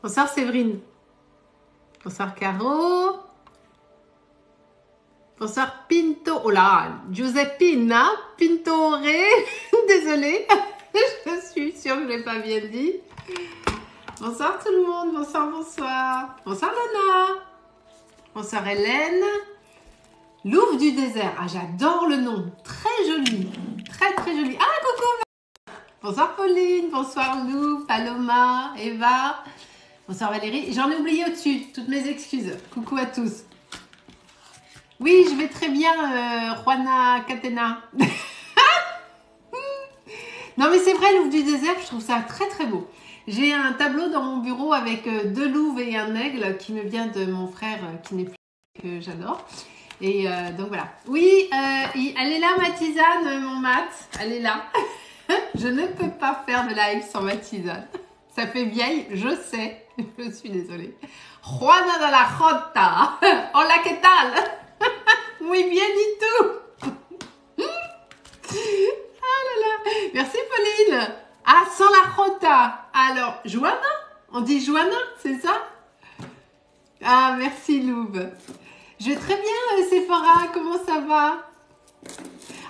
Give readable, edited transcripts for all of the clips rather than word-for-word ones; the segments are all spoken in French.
Bonsoir Séverine. Bonsoir Caro. Bonsoir Pinto. Oh là, Giuseppina Pintore. Désolée. Je suis sûre que je ne l'ai pas bien dit. Bonsoir tout le monde. Bonsoir, bonsoir. Bonsoir Lana. Bonsoir Hélène. Louve du désert. Ah, j'adore le nom. Très joli. Très, très joli. Ah, coucou. Bonsoir Pauline. Bonsoir Louve, Paloma, Eva. Bonsoir Valérie. J'en ai oublié au-dessus. Toutes mes excuses. Coucou à tous. Oui, je vais très bien, Juana Catena. Non, mais c'est vrai, louve du désert, je trouve ça très très beau. J'ai un tableau dans mon bureau avec deux louves et un aigle qui me vient de mon frère qui n'est plus, que j'adore. Et donc voilà. Oui, elle est là, ma tisane, mon mat. Elle est là. Je ne peux pas faire de live sans ma tisane. Ça fait vieille, je sais. Je suis désolée. Juana de la Jota. Hola, ¿qué tal? Muy bien, du tout. Ah là là. Merci Pauline. Ah, sans la Jota. Alors, Joana? On dit Joana, c'est ça? Ah, merci Louve. Je vais très bien, Sephora. Comment ça va?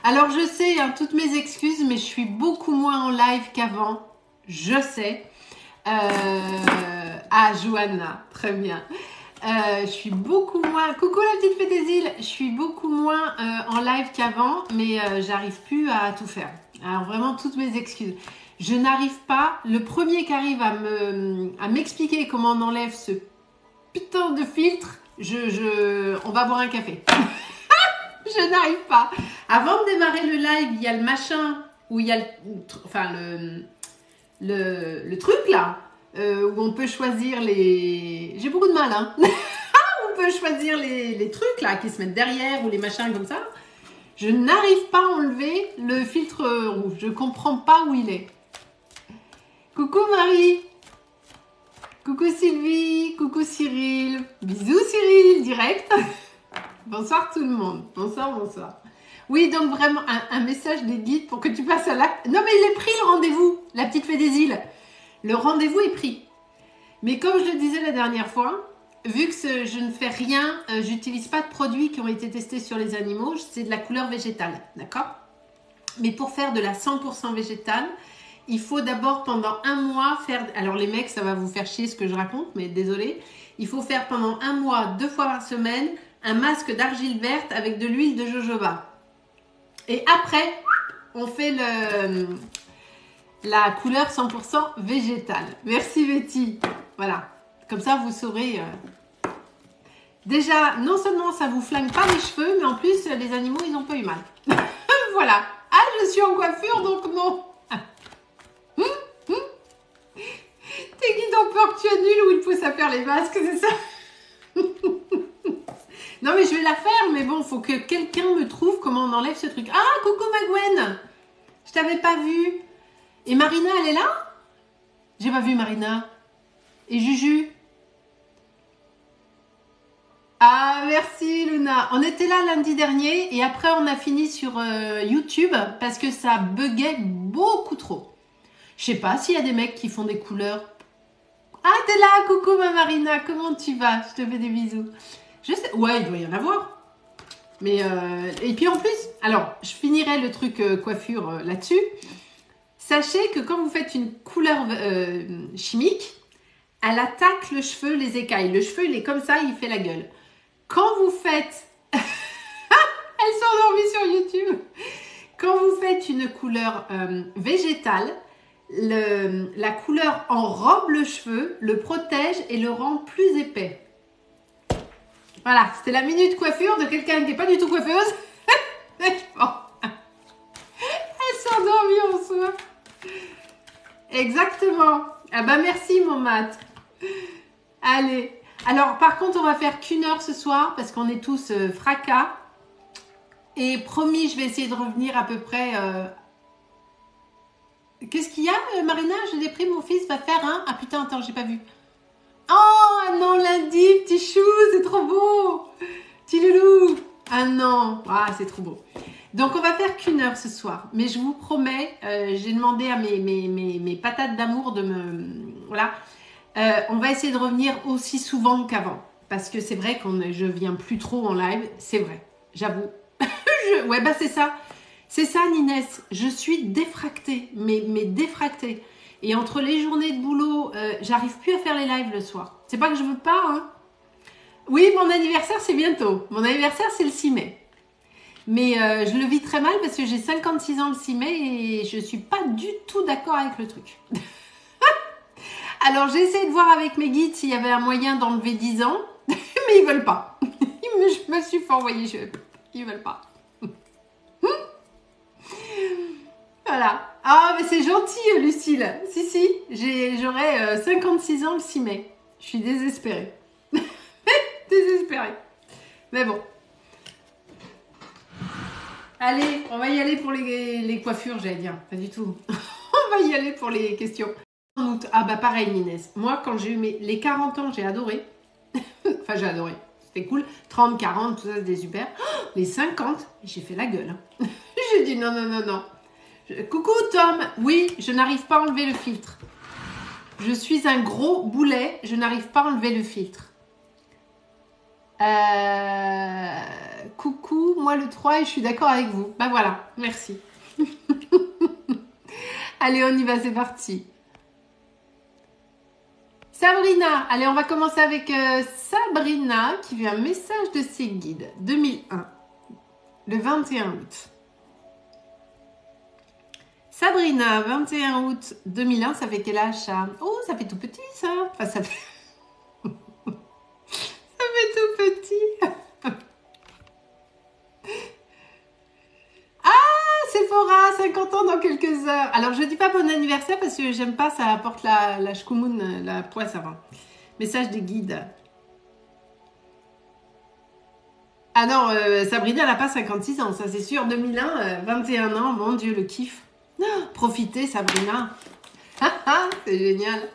Alors, je sais, hein, toutes mes excuses, mais je suis beaucoup moins en live qu'avant. Je sais. Ah, Joana. Très bien. Je suis beaucoup moins... Coucou la petite fée des îles. Je suis beaucoup moins en live qu'avant, mais j'arrive plus à tout faire. Alors vraiment, toutes mes excuses. Je n'arrive pas... Le premier qui arrive à m'expliquer comment on enlève ce putain de filtre, on va boire un café. Je n'arrive pas. Avant de démarrer le live, il y a le machin où il y a le truc là, où on peut choisir les... J'ai beaucoup de mal, hein. On peut choisir les trucs là qui se mettent derrière ou les machins comme ça. Je n'arrive pas à enlever le filtre rouge. Je comprends pas où il est. Coucou Marie. Coucou Sylvie. Coucou Cyril. Bisous Cyril, direct. Bonsoir tout le monde. Bonsoir, bonsoir. Oui, donc vraiment un message des guides pour que tu passes à l'acte. Non mais il est pris le rendez-vous, la petite fée des îles. Le rendez-vous est pris. Mais comme je le disais la dernière fois, vu que je ne fais rien, j'utilise pas de produits qui ont été testés sur les animaux, c'est de la couleur végétale, d'accord? Mais pour faire de la 100% végétale, il faut d'abord pendant un mois faire... Alors les mecs, ça va vous faire chier ce que je raconte, mais désolé. Il faut faire pendant un mois, 2 fois par semaine, un masque d'argile verte avec de l'huile de jojoba. Et après, on fait la couleur 100% végétale. Merci Betty. Voilà. Comme ça, vous saurez... Déjà, non seulement ça vous flingue pas les cheveux, mais en plus, les animaux, ils n'ont pas eu mal. Voilà. Ah, je suis en coiffure, donc non. Tes guides ont peur que tu annules ou ils poussent à faire les masques, c'est ça? Non, mais je vais la faire, mais bon, faut que quelqu'un me trouve comment on enlève ce truc. Ah, coucou Magwen. Je t'avais pas vue. Et Marina, elle est là? J'ai pas vu Marina. Et Juju? Ah, merci Luna. On était là lundi dernier et après on a fini sur YouTube parce que ça buguait beaucoup trop. Je sais pas s'il y a des mecs qui font des couleurs. Ah, t'es là, coucou ma Marina. Comment tu vas? Je te fais des bisous. Je sais, ouais, il doit y en avoir. Mais, et puis en plus, alors, je finirai le truc coiffure là-dessus. Sachez que quand vous faites une couleur chimique, elle attaque le cheveu, les écailles. Le cheveu, il est comme ça, il fait la gueule. Quand vous faites... Elle s'est endormie sur YouTube. Quand vous faites une couleur végétale, la couleur enrobe le cheveu, le protège et le rend plus épais. Voilà, c'était la minute coiffure de quelqu'un qui n'est pas du tout coiffeuse. Bon. Elle s'est endormie en soi. Exactement. Ah bah merci mon mat. Allez. Alors par contre on va faire qu'une heure ce soir parce qu'on est tous fracas. Et promis je vais essayer de revenir à peu près... Qu'est-ce qu'il y a Marina? J'ai des primes, mon fils va faire un... Ah putain attends j'ai pas vu. Oh non, lundi, petit chou, c'est trop beau. Petit loulou. Ah non, ah, c'est trop beau. Donc, on va faire qu'une heure ce soir. Mais je vous promets, j'ai demandé à mes patates d'amour de me... Voilà. On va essayer de revenir aussi souvent qu'avant. Parce que c'est vrai que je viens plus trop en live. C'est vrai, j'avoue. Ouais, bah c'est ça. C'est ça, Ninès. Je suis défractée. Mais défractée. Et entre les journées de boulot, j'arrive plus à faire les lives le soir. C'est pas que je veux pas, hein. Oui, mon anniversaire, c'est bientôt. Mon anniversaire, c'est le 6 mai. Mais je le vis très mal parce que j'ai 56 ans le 6 mai et je suis pas du tout d'accord avec le truc. Alors, j'ai essayé de voir avec mes guides s'il y avait un moyen d'enlever 10 ans, mais ils veulent pas. Je me suis fait envoyer, ils veulent pas. Voilà. Ah, mais c'est gentil, Lucille. Si, j'aurai 56 ans le 6 mai. Je suis désespérée. Désespérée. Mais bon. Allez, on va y aller pour les coiffures, j'allais dire. Pas du tout. On va y aller pour les questions. En août. Ah bah pareil, Inès. Moi, quand j'ai eu les 40 ans, j'ai adoré. Enfin, j'ai adoré. C'était cool. 30, 40, tout ça, c'était super. Oh, les 50, j'ai fait la gueule. J'ai dit non. Coucou Tom. Oui, je n'arrive pas à enlever le filtre. Je suis un gros boulet. Je n'arrive pas à enlever le filtre. Coucou, moi le 3 et je suis d'accord avec vous. Bah voilà, merci. Allez, on y va, c'est parti. Sabrina, allez, on va commencer avec Sabrina qui vient un message de ses guides 2001, le 21 août. Sabrina, 21 août 2001, ça fait quel âge ça? Oh, ça fait tout petit ça. Enfin, ça fait... ça fait tout petit. Sephora, 50 ans dans quelques heures. Alors, je dis pas bon anniversaire parce que j'aime pas, ça apporte la shkumoun, la poisse avant. Message des guides. Ah non, Sabrina, elle n'a pas 56 ans, ça c'est sûr. 2001, 21 ans, mon Dieu, le kiff. Profitez, Sabrina. C'est génial.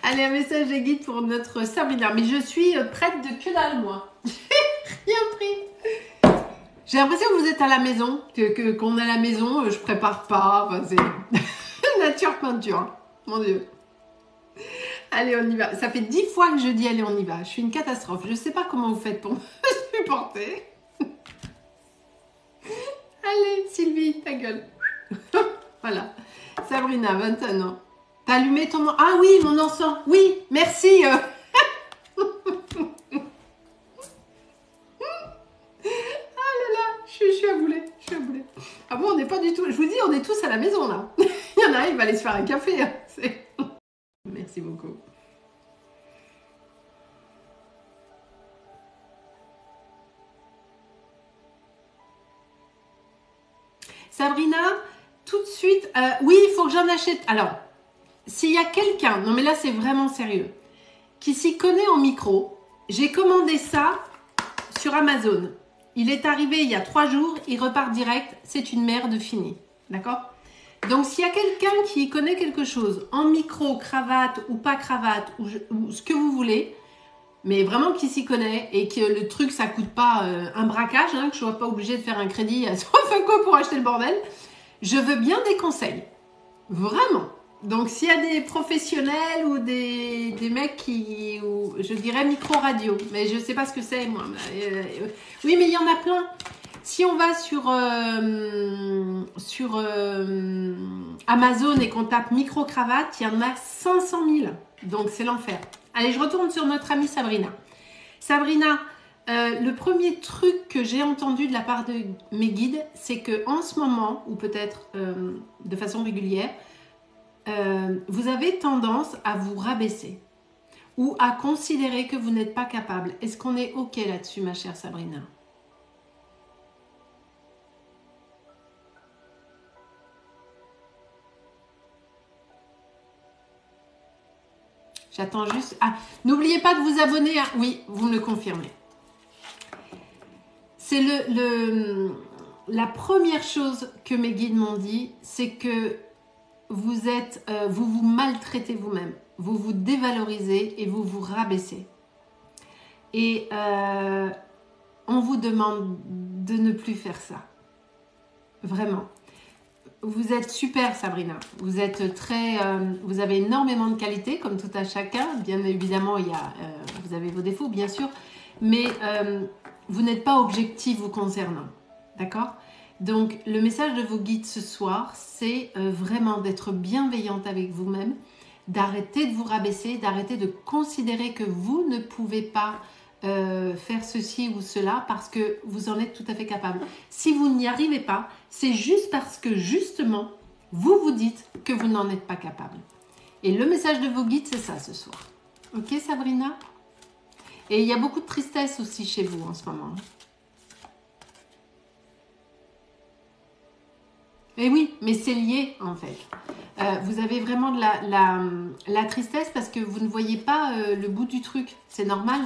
Allez, un message des guides pour notre Sabrina. Mais je suis prête de que dalle, moi. J'ai rien pris. J'ai l'impression que vous êtes à la maison, qu'on est à la maison, je prépare pas, enfin, c'est nature peinture, hein. Mon Dieu. Allez, on y va. Ça fait 10 fois que je dis allez, on y va. Je suis une catastrophe. Je sais pas comment vous faites pour me supporter. Allez, Sylvie, ta gueule. Voilà. Sabrina, 21 ans. T'as allumé ton... Ah oui, mon encens. Oui, merci. Je suis à boulet, Ah bon, on n'est pas du tout... Je vous dis, on est tous à la maison, là. Il y en a un, il va aller se faire un café. Hein. Merci beaucoup. Sabrina, tout de suite... oui, il faut que j'en achète... Alors, s'il y a quelqu'un... Non, mais là, c'est vraiment sérieux. Qui s'y connaît en micro, j'ai commandé ça sur Amazon. Il est arrivé il y a 3 jours, il repart direct, c'est une merde finie. D'accord? Donc, s'il y a quelqu'un qui connaît quelque chose en micro, cravate ou pas cravate, ou ce que vous voulez, mais vraiment qui s'y connaît et que le truc, ça coûte pas un braquage, hein, que je ne sois pas obligée de faire un crédit à quoi pour acheter le bordel, je veux bien des conseils. Vraiment. Donc, s'il y a des professionnels ou des mecs qui, ou, je dirais micro-radio, mais je ne sais pas ce que c'est, moi. Oui, mais il y en a plein. Si on va sur Amazon et qu'on tape micro-cravate, il y en a 500 000. Donc, c'est l'enfer. Allez, je retourne sur notre amie Sabrina. Sabrina, le premier truc que j'ai entendu de la part de mes guides, c'est qu'en ce moment, ou peut-être de façon régulière, vous avez tendance à vous rabaisser ou à considérer que vous n'êtes pas capable. Est-ce qu'on est OK là-dessus, ma chère Sabrina? J'attends juste... Ah, n'oubliez pas de vous abonner. À... Oui, vous me le confirmez. C'est la première chose que mes guides m'ont dit, c'est que vous vous maltraitez vous-même, vous vous dévalorisez et vous vous rabaissez. Et on vous demande de ne plus faire ça. Vraiment. vous êtes super, Sabrina. Vous êtes très, vous avez énormément de qualités, comme tout à chacun. Bien évidemment, vous avez vos défauts, bien sûr, mais vous n'êtes pas objectif vous concernant, d'accord? Donc, le message de vos guides ce soir, c'est vraiment d'être bienveillante avec vous-même, d'arrêter de vous rabaisser, d'arrêter de considérer que vous ne pouvez pas faire ceci ou cela parce que vous en êtes tout à fait capable. Si vous n'y arrivez pas, c'est juste parce que justement, vous vous dites que vous n'en êtes pas capable. Et le message de vos guides, c'est ça ce soir. Ok, Sabrina? Et il y a beaucoup de tristesse aussi chez vous en ce moment. Et oui, mais c'est lié en fait. Vous avez vraiment de la tristesse parce que vous ne voyez pas le bout du truc. C'est normal.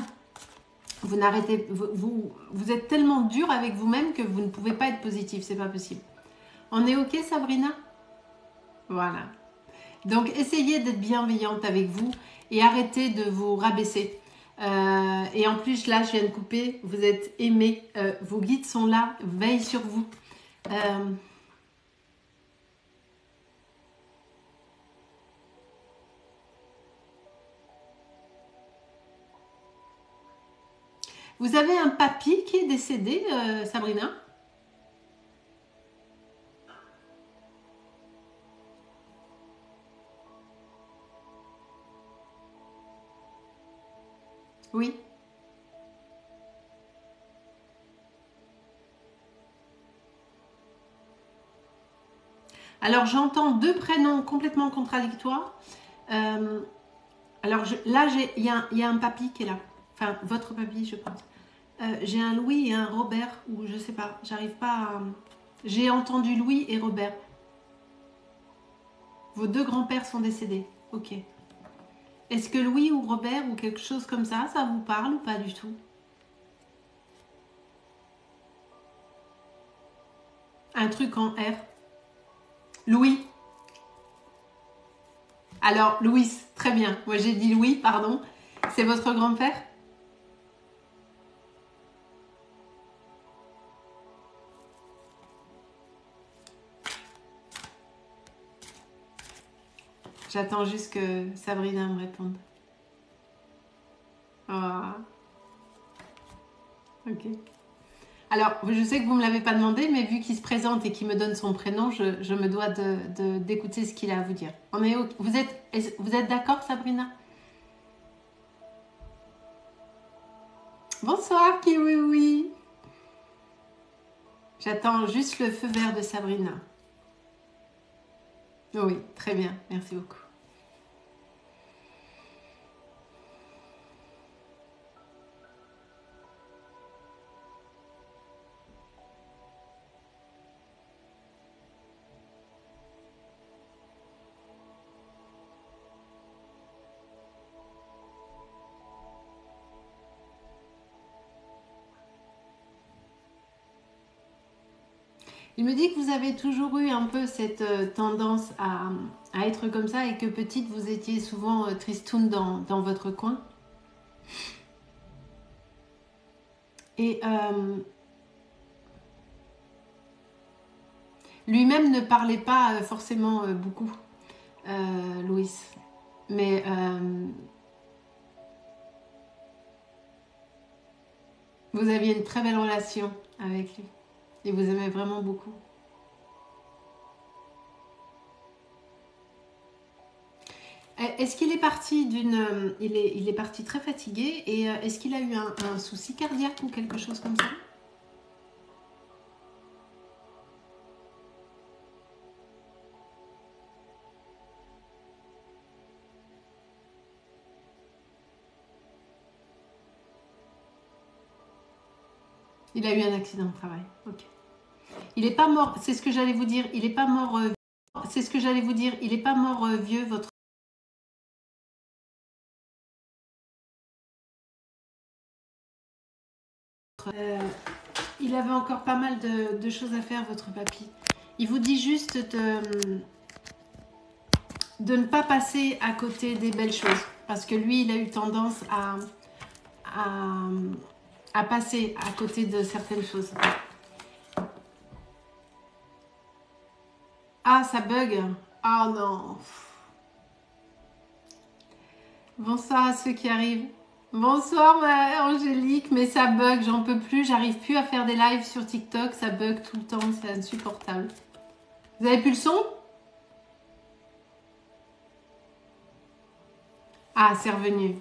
Vous n'arrêtez, vous êtes tellement dur avec vous-même que vous ne pouvez pas être positif, c'est pas possible. On est ok, Sabrina? Voilà. Donc essayez d'être bienveillante avec vous et arrêtez de vous rabaisser. Et en plus, là, je viens de couper, vous êtes aimés, vos guides sont là, veillent sur vous. Vous avez un papy qui est décédé, Sabrina? Oui. Alors, j'entends deux prénoms complètement contradictoires. Alors, là, il y a un papy qui est là. Enfin, votre papy, je pense. J'ai un Louis et un Robert, ou je sais pas, j'arrive pas à... J'ai entendu Louis et Robert. Vos deux grands-pères sont décédés. Ok. Est-ce que Louis ou Robert ou quelque chose comme ça vous parle ou pas du tout? Un truc en R. Louis. Alors, Louis, très bien. Moi, j'ai dit Louis, pardon. C'est votre grand-père? J'attends juste que Sabrina me réponde. Oh. Ok. Alors, je sais que vous ne me l'avez pas demandé, mais vu qu'il se présente et qu'il me donne son prénom, je me dois d'écouter ce qu'il a à vous dire. Vous êtes d'accord, Sabrina? Bonsoir, Kiwiwi. J'attends juste le feu vert de Sabrina. Oui, très bien. Merci beaucoup. Il me dit que vous avez toujours eu un peu cette tendance à être comme ça et que petite, vous étiez souvent tristoune dans votre coin. Et lui-même ne parlait pas forcément beaucoup, Louis. Mais vous aviez une très belle relation avec lui. Et vous aimez vraiment beaucoup. Est-ce qu'il est parti il est parti très fatigué et est-ce qu'il a eu un souci cardiaque ou quelque chose comme ça? Il a eu un accident de travail. Ok. Il n'est pas mort. C'est ce que j'allais vous dire. Il n'est pas mort. C'est ce que j'allais vous dire. Il n'est pas mort vieux, votre. Il avait encore pas mal de choses à faire, votre papy. Il vous dit juste de ne pas passer à côté des belles choses. Parce que lui, il a eu tendance à passer à côté de certaines choses. Ah, ça bug. Ah non. Bonsoir à ceux qui arrivent. Bonsoir ma Angélique, mais ça bug, j'en peux plus, j'arrive plus à faire des lives sur TikTok, ça bug tout le temps, c'est insupportable. Vous avez plus le son? Ah, c'est revenu.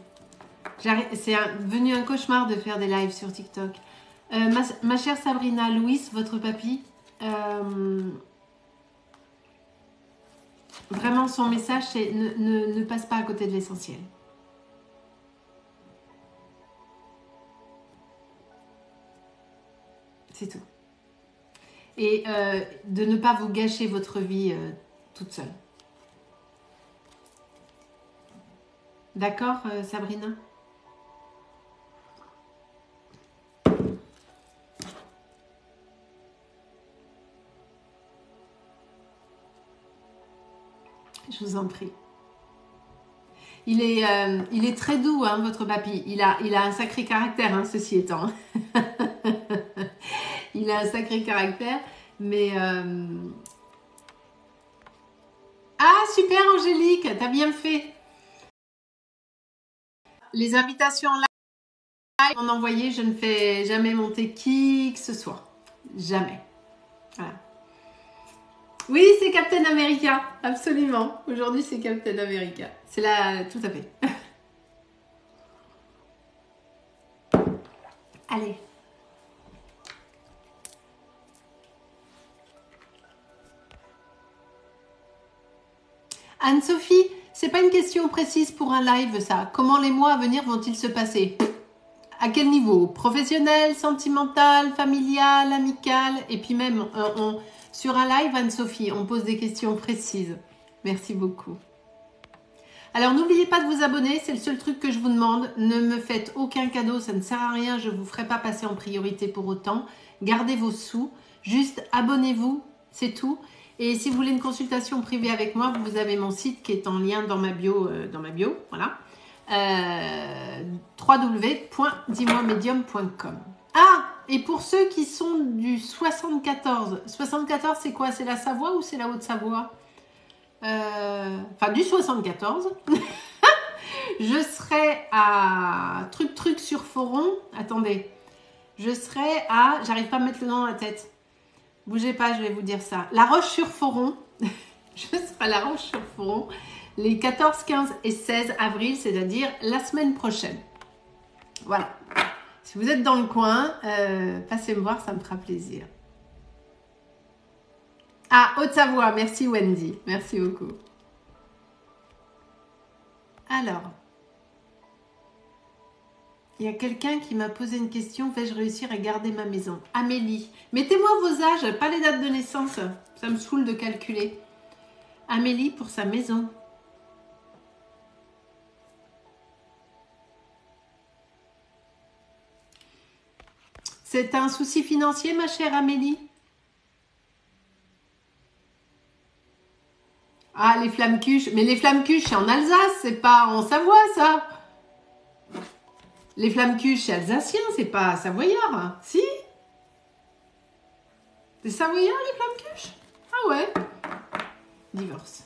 C'est devenu un cauchemar de faire des lives sur TikTok. Ma chère Sabrina, Louis, votre papy, vraiment son message, c'est ne passe pas à côté de l'essentiel. C'est tout. Et de ne pas vous gâcher votre vie toute seule. D'accord, Sabrina? Je vous en prie. Il est très doux, hein, votre papy. Il a un sacré caractère, hein, ceci étant. Il a un sacré caractère, mais... Ah, super Angélique, t'as bien fait. Les invitations live m'ont envoyé, je ne fais jamais monter qui que ce soit. Jamais. Voilà. Oui, c'est Captain America, absolument. Aujourd'hui, c'est Captain America. C'est là, tout à fait. Allez. Anne-Sophie, c'est pas une question précise pour un live, ça. Comment les mois à venir vont-ils se passer? À quel niveau? Professionnel, sentimental, familial, amical? Et puis même, sur un live, Anne-Sophie, on pose des questions précises. Merci beaucoup. Alors, n'oubliez pas de vous abonner, c'est le seul truc que je vous demande. Ne me faites aucun cadeau, ça ne sert à rien, je ne vous ferai pas passer en priorité pour autant. Gardez vos sous, juste abonnez-vous, c'est tout. Et si vous voulez une consultation privée avec moi, vous avez mon site qui est en lien dans ma bio, voilà. www.dis-moi-medium.com. Ah, et pour ceux qui sont du 74, 74 c'est quoi? C'est la Savoie ou c'est la Haute-Savoie? Enfin du 74. Je serai à truc sur Foron. Attendez, je serai à, j'arrive pas à mettre le nom dans la tête. Bougez pas, je vais vous dire ça. La Roche-sur-Foron. Je serai à La Roche-sur-Foron les 14, 15 et 16 avril, c'est-à-dire la semaine prochaine. Voilà. Si vous êtes dans le coin, passez me voir, ça me fera plaisir. Ah, Haute-Savoie, merci Wendy. Merci beaucoup. Alors, il y a quelqu'un qui m'a posé une question. Vais-je réussir à garder ma maison? Amélie. Mettez-moi vos âges, pas les dates de naissance. Ça me saoule de calculer. Amélie pour sa maison. C'est un souci financier, ma chère Amélie? Ah, les flammes-cuches. Mais les flammes-cuches, c'est en Alsace, c'est pas en Savoie, ça. Les flammes-cuches, c'est alsacien, c'est pas savoyard. Si? C'est savoyard, les flammes-cuches? Ah ouais. Divorce.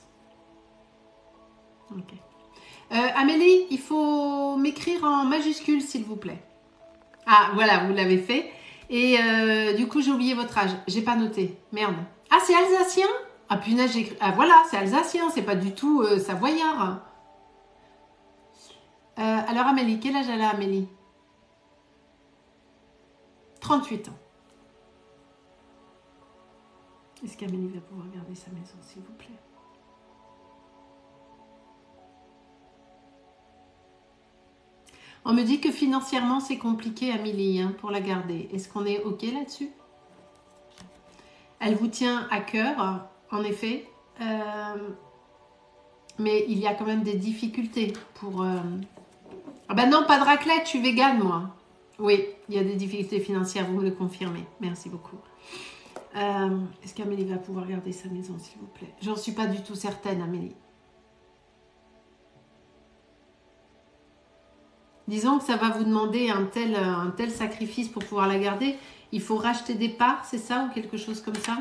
Ok. Amélie, il faut m'écrire en majuscule, s'il vous plaît. Ah, voilà, vous l'avez fait. Et du coup, j'ai oublié votre âge. J'ai pas noté. Merde. Ah, c'est alsacien? Ah, punaise, j'ai écrit... Ah, voilà, c'est alsacien. C'est pas du tout savoyard. Alors, Amélie, quel âge elle a, Amélie? 38 ans. Est-ce qu'Amélie va pouvoir garder sa maison, s'il vous plaît? On me dit que financièrement, c'est compliqué, Amélie, hein, pour la garder. Est-ce qu'on est OK là-dessus? Elle vous tient à cœur, en effet. Mais il y a quand même des difficultés pour... Ah ben non, pas de raclette, je suis végane, moi. Oui, il y a des difficultés financières, vous me le confirmez. Merci beaucoup. Est-ce qu'Amélie va pouvoir garder sa maison, s'il vous plaît? J'en suis pas du tout certaine, Amélie. Disons que ça va vous demander un tel sacrifice pour pouvoir la garder. Il faut racheter des parts, c'est ça, ou quelque chose comme ça?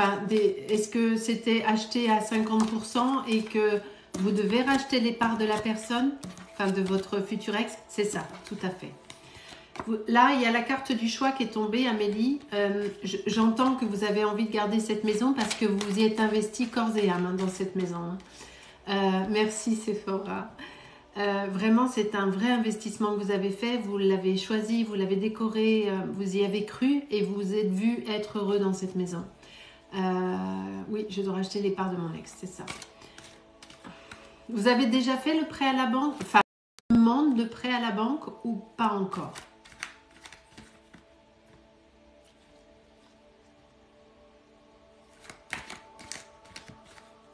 Enfin, est-ce que c'était acheté à 50% et que vous devez racheter les parts de la personne, enfin de votre futur ex? C'est ça, tout à fait. Là, il y a la carte du choix qui est tombée, Amélie. J'entends que vous avez envie de garder cette maison parce que vous y êtes investi corps et âme dans cette maison. Merci Sephora. Vraiment, c'est un vrai investissement que vous avez fait. Vous l'avez choisi, vous l'avez décoré, vous y avez cru et vous vous êtes vu être heureux dans cette maison. Oui, je dois racheter les parts de mon ex, c'est ça. Vous avez déjà fait le prêt à la banque, enfin, demande de prêt à la banque ou pas encore?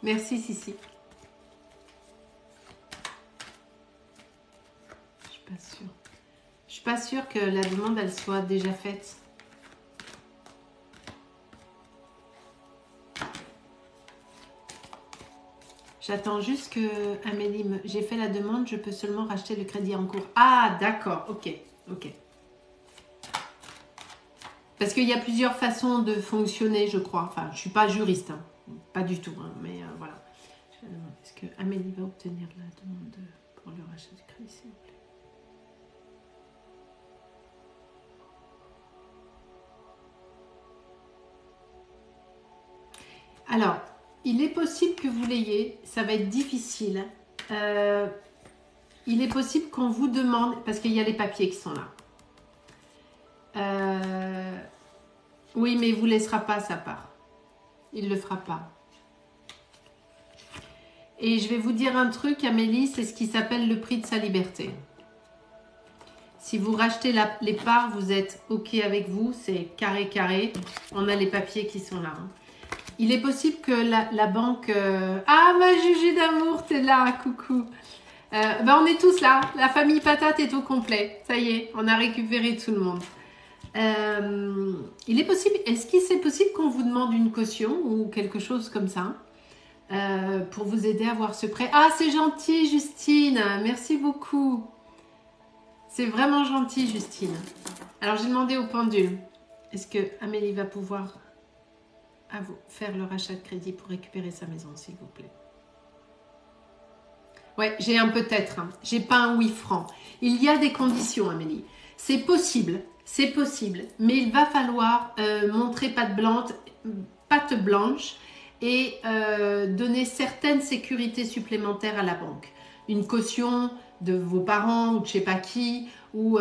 Merci Sissi. Je suis pas sûre. Je suis pas sûre que la demande elle soit déjà faite. J'attends juste que Amélie me... J'ai fait la demande, je peux seulement racheter le crédit en cours. Ah d'accord, ok, ok. Parce qu'il y a plusieurs façons de fonctionner, je crois. Enfin, je suis pas juriste, hein. Pas du tout, hein, mais voilà. Est-ce que Amélie va obtenir la demande pour le rachat du crédit, s'il vous plaît? Alors, il est possible que vous l'ayez, ça va être difficile. Il est possible qu'on vous demande, parce qu'il y a les papiers qui sont là. Oui, mais il ne vous laissera pas sa part. Il ne le fera pas. Et je vais vous dire un truc, Amélie, c'est ce qui s'appelle le prix de sa liberté. Si vous rachetez les parts, vous êtes OK avec vous, c'est carré, carré. On a les papiers qui sont là. Hein. Il est possible que la banque... Ah, ma Juju d'amour, t'es là, coucou. On est tous là. La famille Patate est au complet. Ça y est, on a récupéré tout le monde. Il est possible... Est-ce que c'est possible qu'on vous demande une caution ou quelque chose comme ça pour vous aider à avoir ce prêt? Ah, c'est gentil, Justine. Merci beaucoup. C'est vraiment gentil, Justine. Alors, j'ai demandé au pendule. Est-ce que Amélie va pouvoir faire le rachat de crédit pour récupérer sa maison, s'il vous plaît? Ouais, j'ai un peut-être. Hein. J'ai pas un oui franc. Il y a des conditions, Amélie. C'est possible, mais il va falloir montrer patte blanche et donner certaines sécurités supplémentaires à la banque. Une caution de vos parents ou de je sais pas qui, ou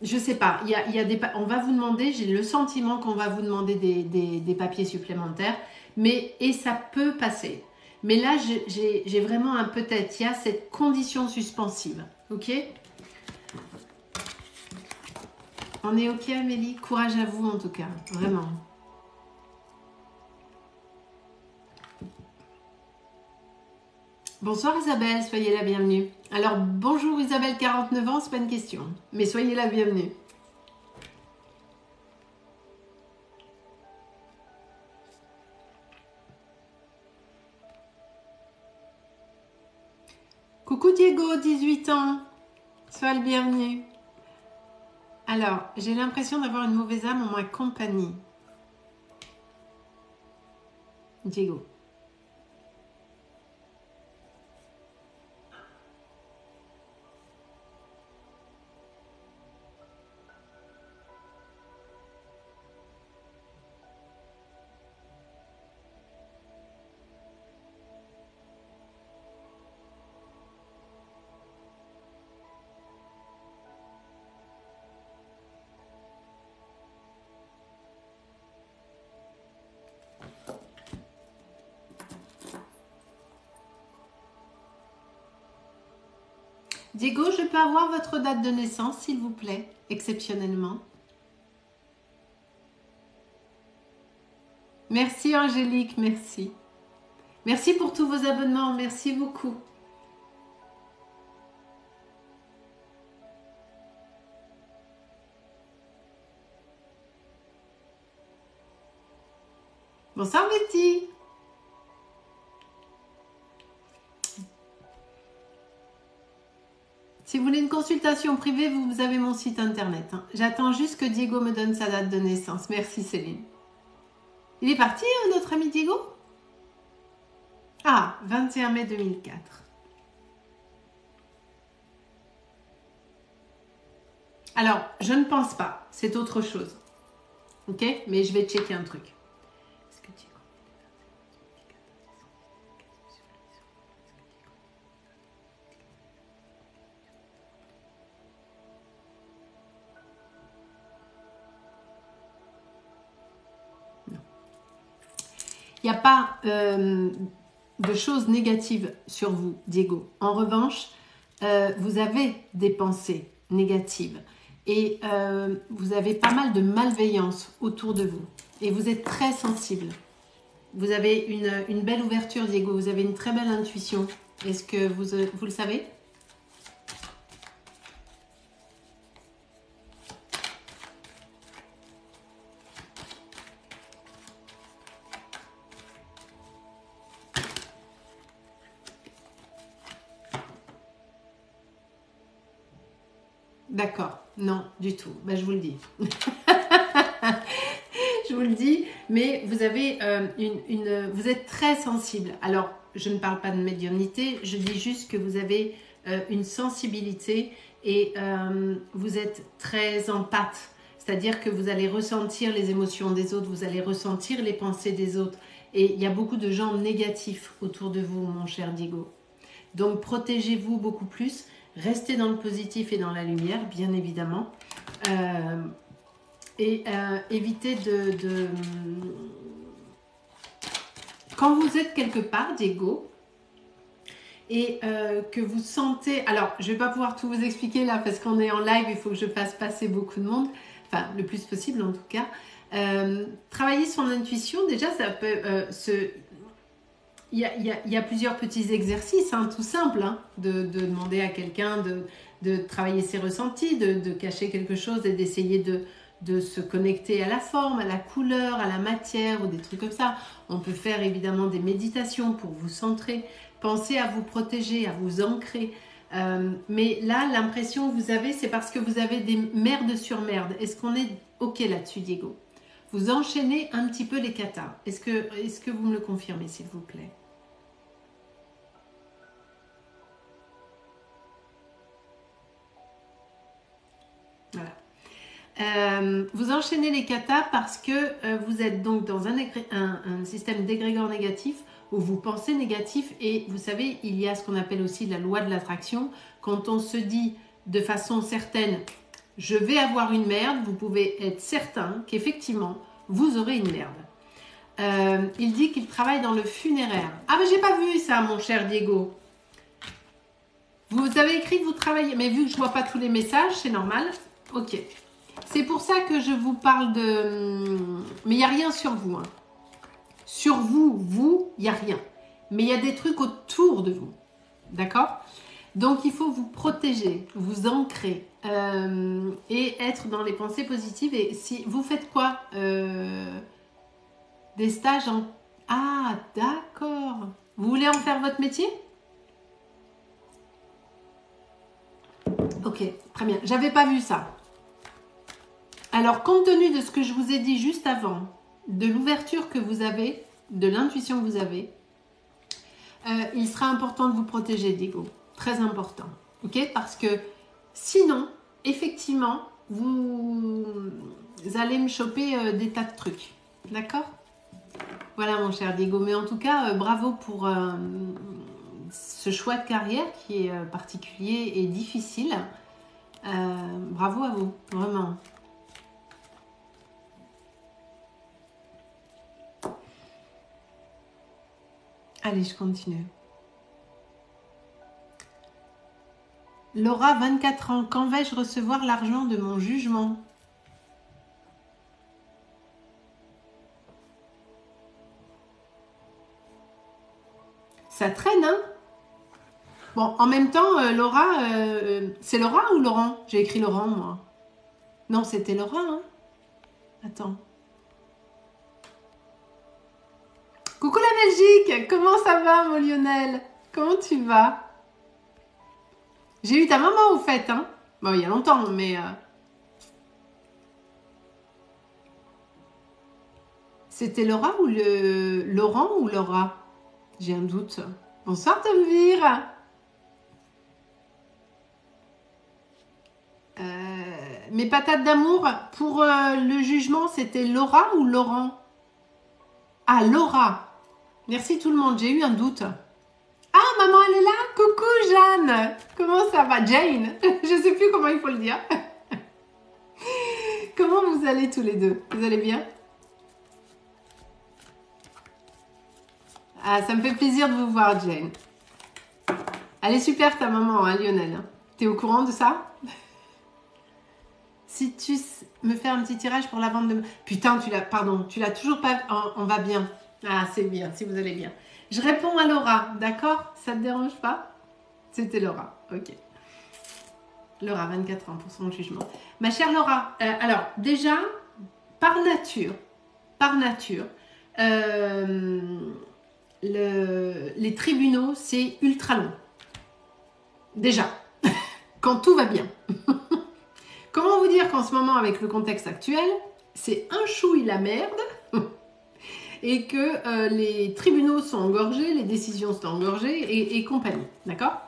je sais pas. On va vous demander, j'ai le sentiment qu'on va vous demander des papiers supplémentaires, et ça peut passer. Mais là, j'ai vraiment un peut-être. Il y a cette condition suspensive. Ok? On est ok, Amélie? Courage à vous, en tout cas. Vraiment. Bonsoir Isabelle, soyez la bienvenue. Alors, bonjour Isabelle, 49 ans, c'est pas une question. Mais soyez la bienvenue. Coucou Diego, 18 ans. Sois le bienvenu. Alors, j'ai l'impression d'avoir une mauvaise âme en ma compagnie. Diego. Diego, je peux avoir votre date de naissance, s'il vous plaît, exceptionnellement. Merci Angélique, merci. Merci pour tous vos abonnements, merci beaucoup. Bonsoir Betty. Si vous voulez une consultation privée, vous avez mon site internet. Hein. J'attends juste que Diego me donne sa date de naissance. Merci Céline. Il est parti, notre ami Diego? Ah, 21 mai 2004. Alors, je ne pense pas. C'est autre chose. Ok? Mais je vais checker un truc. Est-ce que Diego... Non. Il n'y a pas de choses négatives sur vous, Diego. En revanche, vous avez des pensées négatives et vous avez pas mal de malveillance autour de vous et vous êtes très sensible. Vous avez une belle ouverture, Diego. Vous avez une très belle intuition. Est-ce que vous le savez? D'accord, non, du tout. Ben, je vous le dis. Je vous le dis, mais vous avez vous êtes très sensible. Alors, je ne parle pas de médiumnité, je dis juste que vous avez une sensibilité et vous êtes très empathe. C'est-à-dire que vous allez ressentir les émotions des autres, vous allez ressentir les pensées des autres. Et il y a beaucoup de gens négatifs autour de vous, mon cher Diego. Donc, protégez-vous beaucoup plus. Restez dans le positif et dans la lumière, bien évidemment. Et évitez de... Quand vous êtes quelque part, Diego, et que vous sentez... Alors, je ne vais pas pouvoir tout vous expliquer là, parce qu'on est en live, il faut que je fasse passer beaucoup de monde. Enfin, le plus possible en tout cas. Travailler son intuition, déjà, ça peut Il y a plusieurs petits exercices, hein, tout simples, hein, de demander à quelqu'un de travailler ses ressentis, de cacher quelque chose et d'essayer de se connecter à la forme, à la couleur, à la matière ou des trucs comme ça. On peut faire évidemment des méditations pour vous centrer, penser à vous protéger, à vous ancrer. Mais là, l'impression que vous avez, c'est parce que vous avez des merdes sur merde. Est-ce qu'on est OK là-dessus, Diego? Vous enchaînez un petit peu les katas. Est-ce que vous me le confirmez, s'il vous plaît? Voilà. Vous enchaînez les katas parce que vous êtes donc dans un système d'égrégore négatif où vous pensez négatif et vous savez, il y a ce qu'on appelle aussi la loi de l'attraction. Quand on se dit de façon certaine, je vais avoir une merde, vous pouvez être certain qu'effectivement, vous aurez une merde. Il dit qu'il travaille dans le funéraire. Ah mais j'ai pas vu ça, mon cher Diego. Vous avez écrit que vous travaillez, mais vu que je vois pas tous les messages, c'est normal. Ok. C'est pour ça que je vous parle de... Mais il n'y a rien sur vous. Hein. Sur vous, il n'y a rien. Mais il y a des trucs autour de vous. D'accord? Donc, il faut vous protéger, vous ancrer et être dans les pensées positives. Et si vous faites quoi? Des stages en... Ah, d'accord. Vous voulez en faire votre métier? Ok, très bien. J'avais pas vu ça. Alors, compte tenu de ce que je vous ai dit juste avant, de l'ouverture que vous avez, de l'intuition que vous avez, il sera important de vous protéger, Diego. Très important. Ok? Parce que sinon, effectivement, vous allez me choper des tas de trucs. D'accord? Voilà, mon cher Diego. Mais en tout cas, bravo pour ce choix de carrière qui est particulier et difficile. Bravo à vous, vraiment. Allez, je continue. Laura, 24 ans. Quand vais-je recevoir l'argent de mon jugement? Ça traîne, hein? Bon, en même temps, Laura, c'est Laura ou Laurent? J'ai écrit Laurent, moi. Non, c'était Laura, hein? Attends. Coucou la Belgique! Comment ça va, mon Lionel? Comment tu vas? J'ai eu ta maman, au fait, hein? Bon, il y a longtemps, mais... C'était Laura ou Laurent ou Laura? J'ai un doute. Bonsoir Tomvir. Mes patates d'amour, pour le jugement, c'était Laura ou Laurent? Ah, Laura. Merci tout le monde, j'ai eu un doute. Ah, maman, elle est là. Coucou Jeanne. Comment ça va? Jane. Je sais plus comment il faut le dire. Comment vous allez tous les deux? Vous allez bien? Ah, ça me fait plaisir de vous voir, Jane. Elle est super ta maman, hein, Lionel. T'es au courant de ça? Si tu me fais un petit tirage pour la vente de... Putain, tu l'as toujours pas... On va bien. Ah, c'est bien, si vous allez bien. Je réponds à Laura, d'accord? Ça te dérange pas? C'était Laura, ok. Laura, 24 ans pour son jugement. Ma chère Laura, alors déjà, par nature, les tribunaux, c'est ultra long. Déjà, quand tout va bien. Comment vous dire qu'en ce moment, avec le contexte actuel, c'est un chouille la merde et que les tribunaux sont engorgés, les décisions sont engorgées et compagnie, d'accord?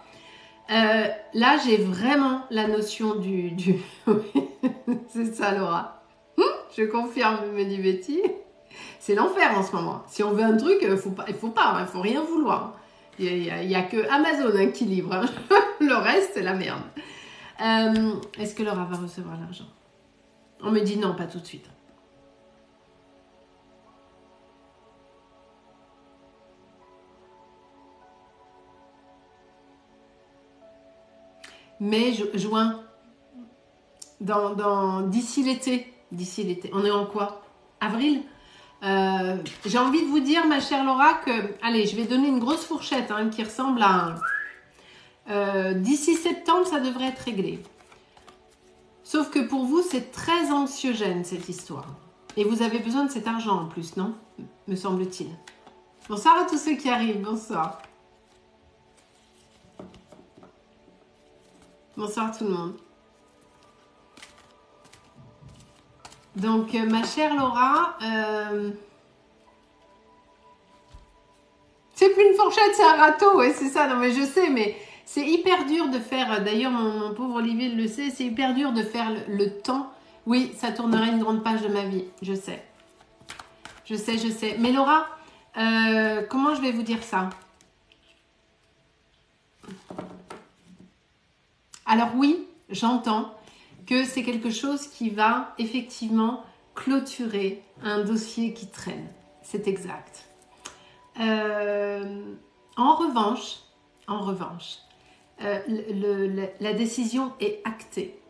Là, j'ai vraiment la notion du... C'est ça, Laura. Je confirme, me dit Betty. C'est l'enfer en ce moment. Si on veut un truc, il faut rien vouloir. Il n'y a que Amazon hein, qui livre. Hein. Le reste, c'est la merde. Est-ce que Laura va recevoir l'argent? On me dit non, pas tout de suite. Mai, juin, d'ici l'été. On est en quoi? Avril? J'ai envie de vous dire, ma chère Laura, que, allez, je vais donner une grosse fourchette hein, qui ressemble à d'ici septembre, ça devrait être réglé. Sauf que pour vous, c'est très anxiogène cette histoire. Et vous avez besoin de cet argent en plus, non? Me semble-t-il. Bonsoir à tous ceux qui arrivent, bonsoir. Bonsoir tout le monde. Donc, ma chère Laura, c'est plus une fourchette, c'est un râteau, ouais, c'est ça. Non, mais je sais, mais c'est hyper dur de faire. D'ailleurs, mon pauvre Olivier le sait, c'est hyper dur de faire le temps. Oui, ça tournerait une grande page de ma vie, je sais. Je sais. Mais Laura, comment je vais vous dire ça? Alors oui, j'entends que c'est quelque chose qui va effectivement clôturer un dossier qui traîne. C'est exact. En revanche, la décision est actée.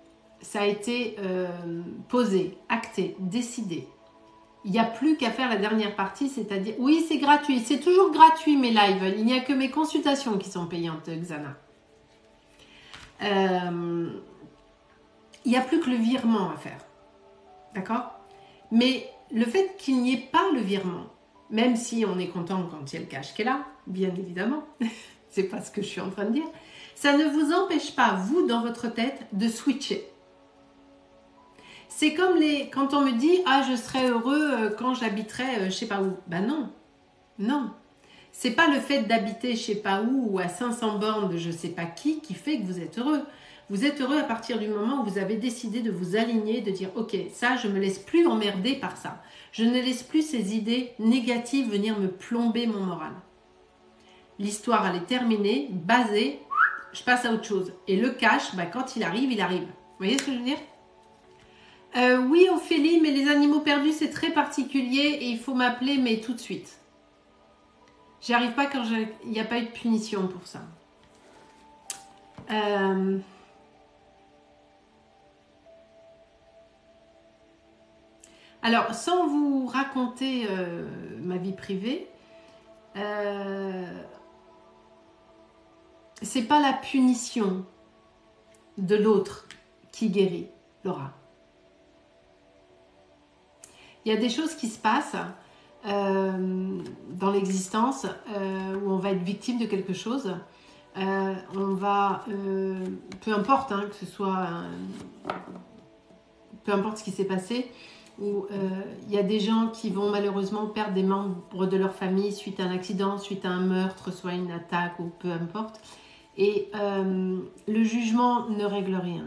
Ça a été posé, acté, décidé. Il n'y a plus qu'à faire la dernière partie, c'est-à-dire... Oui, c'est gratuit. C'est toujours gratuit mes lives. Il n'y a que mes consultations qui sont payantes, Xana. Il n'y a plus que le virement à faire. D'accord? Mais le fait qu'il n'y ait pas le virement, même si on est content quand il y a le cash qui est là, bien évidemment, c'est pas ce que je suis en train de dire, ça ne vous empêche pas, vous, dans votre tête, de switcher. C'est comme quand on me dit « Ah, je serai heureux quand j'habiterai je sais pas où ». Ben non, non. C'est pas le fait d'habiter je sais pas où ou à 500 bornes de je sais pas qui fait que vous êtes heureux. Vous êtes heureux à partir du moment où vous avez décidé de vous aligner, de dire « Ok, ça, je me laisse plus emmerder par ça. Je ne laisse plus ces idées négatives venir me plomber mon moral. » L'histoire, elle est terminée, basée, je passe à autre chose. Et le cash, bah, quand il arrive, il arrive. Vous voyez ce que je veux dire? Oui, Ophélie, mais les animaux perdus, c'est très particulier et il faut m'appeler, mais tout de suite. J'y arrive pas quand il n'y a pas eu de punition pour ça. Alors, sans vous raconter ma vie privée, c'est pas la punition de l'autre qui guérit, Laura. Il y a des choses qui se passent dans l'existence où on va être victime de quelque chose. On va, peu importe, hein, que ce soit, peu importe ce qui s'est passé, où il y a des gens qui vont malheureusement perdre des membres de leur famille suite à un accident, suite à un meurtre, soit une attaque ou peu importe. Et le jugement ne règle rien.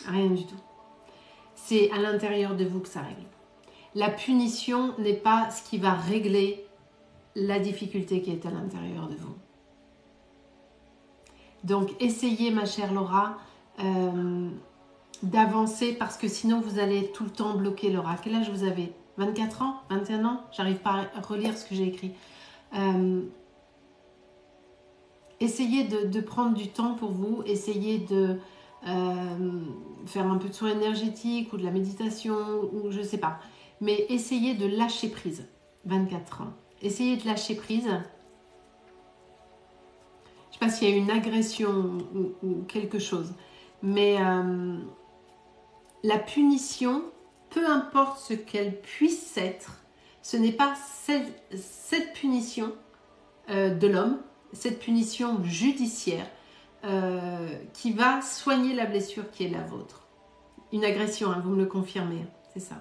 Rien du tout. C'est à l'intérieur de vous que ça règle. La punition n'est pas ce qui va régler la difficulté qui est à l'intérieur de vous. Donc essayez, ma chère Laura, d'avancer parce que sinon vous allez tout le temps bloquer, Laura. Quel âge vous avez? 24 ans? 21 ans? J'arrive pas à relire ce que j'ai écrit. Essayez de prendre du temps pour vous. Essayez de faire un peu de soin énergétique ou de la méditation ou je sais pas. Mais essayez de lâcher prise. 24 ans. Essayez de lâcher prise. Je sais pas s'il y a une agression ou quelque chose. Mais la punition, peu importe ce qu'elle puisse être, ce n'est pas cette punition de l'homme, cette punition judiciaire qui va soigner la blessure qui est la vôtre. Une agression, hein, vous me le confirmez, c'est ça.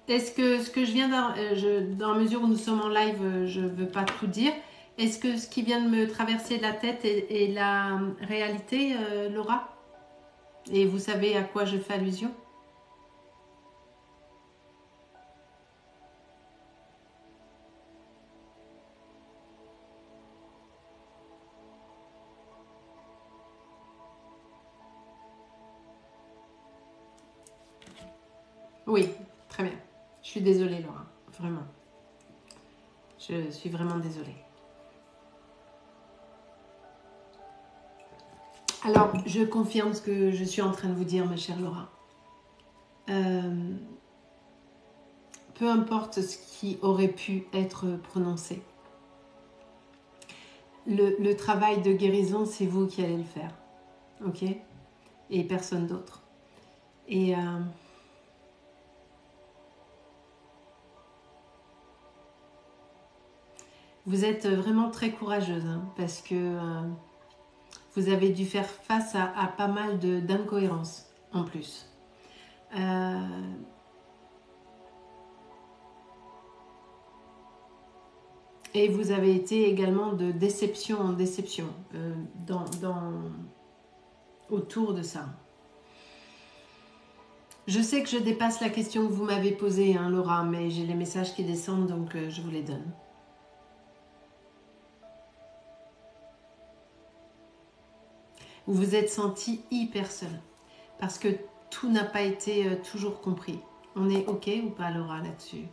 Est-ce que ce que je viens dans la mesure où nous sommes en live, je ne veux pas tout dire. Est-ce que ce qui vient de me traverser la tête est la réalité, Laura? Et vous savez à quoi je fais allusion? Oui, très bien. Je suis désolée, Laura. Vraiment. Je suis vraiment désolée. Alors, je confirme ce que je suis en train de vous dire, ma chère Laura. Peu importe ce qui aurait pu être prononcé. Le travail de guérison, c'est vous qui allez le faire. Ok? Et personne d'autre. Et vous êtes vraiment très courageuse, hein, parce que vous avez dû faire face à pas mal d'incohérences en plus. Et vous avez été également de déception en déception autour de ça. Je sais que je dépasse la question que vous m'avez posée, hein, Laura, mais j'ai les messages qui descendent, donc je vous les donne. Vous vous êtes senti hyper seul, parce que tout n'a pas été toujours compris. On est OK ou pas, Laura, là-dessus?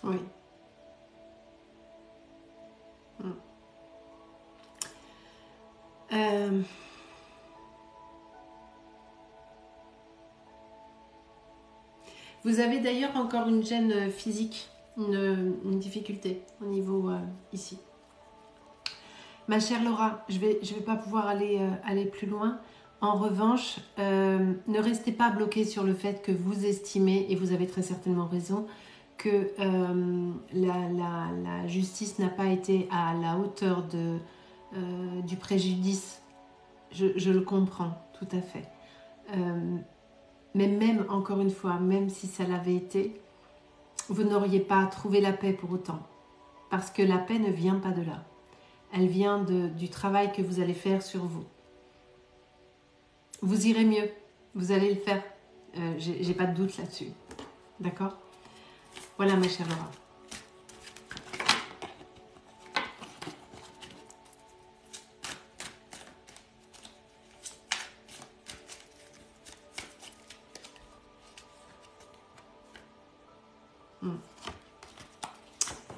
Oui. Vous avez d'ailleurs encore une gêne physique, une difficulté au niveau ici. Ma chère Laura, je vais pas pouvoir aller plus loin. En revanche, ne restez pas bloqué sur le fait que vous estimez, et vous avez très certainement raison, que la justice n'a pas été à la hauteur du préjudice. Je le comprends tout à fait. Mais même, encore une fois, même si ça l'avait été, vous n'auriez pas trouvé la paix pour autant. Parce que la paix ne vient pas de là. Elle vient du travail que vous allez faire sur vous. Vous irez mieux. Vous allez le faire. J'ai pas de doute là-dessus. D'accord? Voilà, ma chère Laura.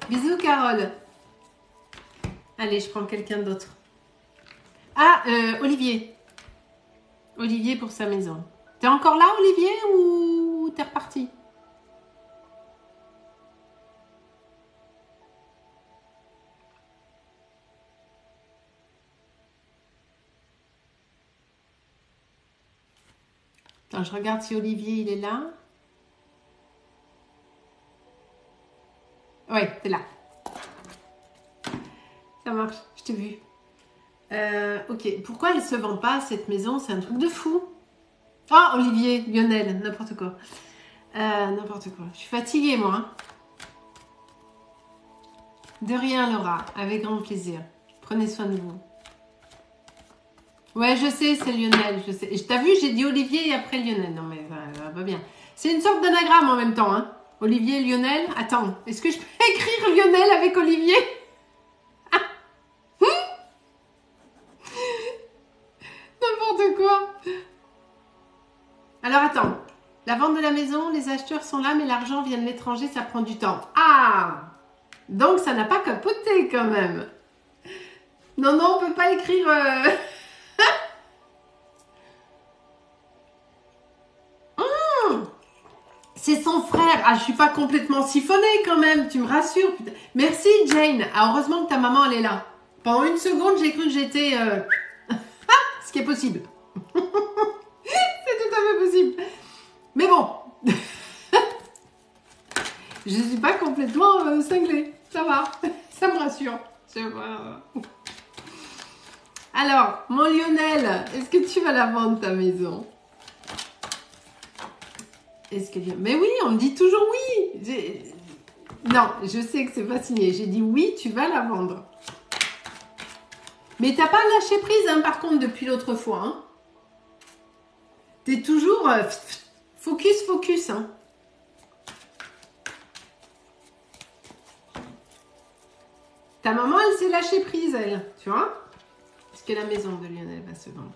Bisous, Carole. Allez, je prends quelqu'un d'autre. Ah, Olivier. Olivier pour sa maison. T'es encore là, Olivier, ou t'es reparti? Attends, je regarde si Olivier, il est là. Oui, t'es là. Ça marche, je t'ai vu. Ok, pourquoi elle se vend pas cette maison? C'est un truc de fou. Ah, Olivier, Lionel, n'importe quoi. N'importe quoi. Je suis fatiguée, moi. Hein. De rien, Laura. Avec grand plaisir. Prenez soin de vous. Ouais, je sais, c'est Lionel. Je sais. T'as vu, j'ai dit Olivier et après Lionel. Non, mais ça va bien. C'est une sorte d'anagramme en même temps. Hein. Olivier, Lionel. Attends, est-ce que je peux écrire Lionel avec Olivier? N'importe quoi. Alors, attends. La vente de la maison, les acheteurs sont là, mais l'argent vient de l'étranger, ça prend du temps. Ah! Donc, ça n'a pas capoté quand même. Non, non, on peut pas écrire... C'est son frère. Ah, je suis pas complètement siphonnée quand même. Tu me rassures. Putain. Merci, Jane. Ah, heureusement que ta maman, elle est là. Pendant une seconde, j'ai cru que j'étais... Ce qui est possible. C'est tout à fait possible. Mais bon. Je suis pas complètement cinglée. Ça va. Ça me rassure. Alors, mon Lionel, est-ce que tu vas la vendre ta maison? Est-ce que... Mais oui, on me dit toujours oui. Non, je sais que c'est pas signé. J'ai dit oui, tu vas la vendre. Mais t'as pas lâché prise, hein, par contre, depuis l'autre fois. Hein. T'es toujours focus, focus. Hein. Ta maman, elle s'est lâché prise, elle. Tu vois? Est-ce que la maison de Lionel va se vendre?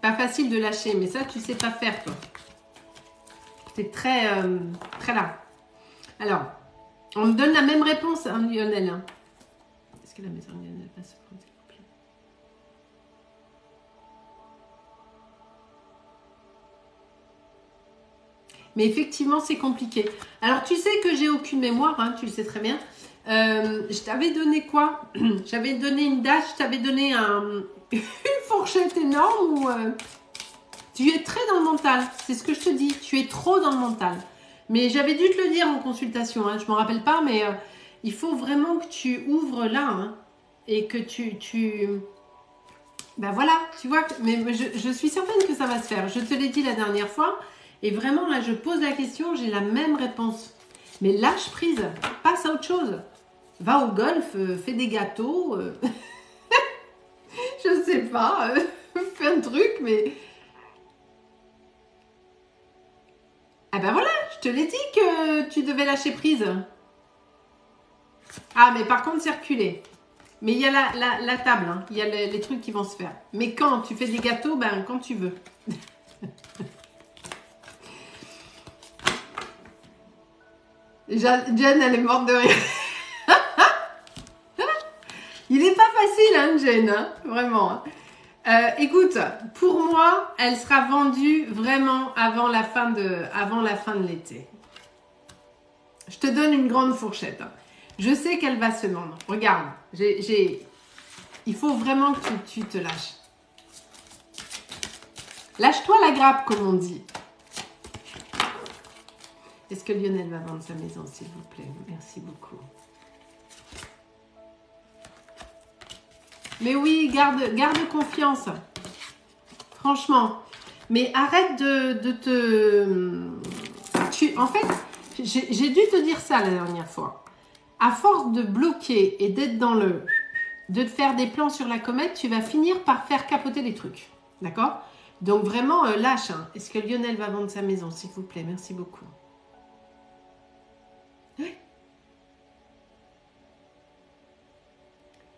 Pas facile de lâcher, mais ça, tu sais pas faire, toi. T'es très, très là. Alors, on me donne la même réponse, hein, Lionel. Hein. Est-ce que la maison de Lionel va se vendre, s'il vous plaît? Mais effectivement, c'est compliqué. Alors, tu sais que j'ai aucune mémoire, hein, tu le sais très bien. Je t'avais donné quoi? J'avais donné une date, je t'avais donné une fourchette énorme où tu es très dans le mental. C'est ce que je te dis. Tu es trop dans le mental. Mais j'avais dû te le dire en consultation. Hein, je ne me rappelle pas, mais il faut vraiment que tu ouvres là. Hein, et que ben voilà, tu vois. Mais je suis certaine que ça va se faire. Je te l'ai dit la dernière fois. Et vraiment, là, je pose la question, j'ai la même réponse. Mais lâche prise, passe à autre chose. Va au golf, fais des gâteaux. Je sais pas, fais un truc, mais... Ah ben voilà, je te l'ai dit que tu devais lâcher prise. Ah, mais par contre, circuler. Mais il y a la table, hein. Il y a les trucs qui vont se faire. Mais quand tu fais des gâteaux, ben quand tu veux. Jen, elle est morte de rire. Il n'est pas facile, hein, Jen, hein, vraiment. Écoute, pour moi, elle sera vendue vraiment avant la fin de l'été. Je te donne une grande fourchette. Hein. Je sais qu'elle va se vendre. Regarde, il faut vraiment que tu te lâches. Lâche-toi la grappe, comme on dit. Est-ce que Lionel va vendre sa maison, s'il vous plaît? Merci beaucoup. Mais oui, garde confiance. Franchement. Mais arrête de te... En fait, j'ai dû te dire ça la dernière fois. À force de bloquer et d'être dans le... de te faire des plans sur la comète, tu vas finir par faire capoter les trucs. D'accord? Donc vraiment, lâche. Hein. Est-ce que Lionel va vendre sa maison, s'il vous plaît? Merci beaucoup.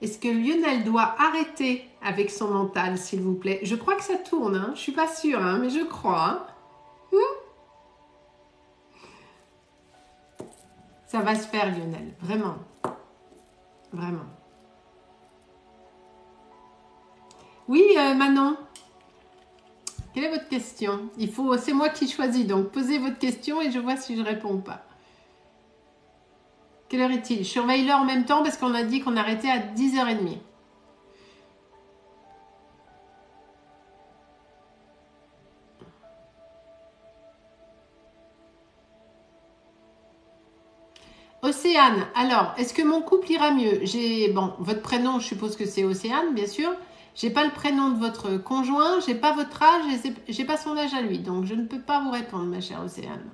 Est-ce que Lionel doit arrêter avec son mental, s'il vous plaît? Je crois que ça tourne, hein. Je ne suis pas sûre, hein, mais je crois. Hein. Ça va se faire, Lionel. Vraiment. Vraiment. Oui, Manon. Quelle est votre question? C'est moi qui choisis, donc posez votre question et je vois si je réponds ou pas. Quelle heure est-il? Je surveille l'heure en même temps parce qu'on a dit qu'on arrêtait à 10h30. Océane, alors, est-ce que mon couple ira mieux? Bon, votre prénom, je suppose que c'est Océane, bien sûr. J'ai pas le prénom de votre conjoint, j'ai pas votre âge, et j'ai pas son âge à lui, donc je ne peux pas vous répondre, ma chère Océane.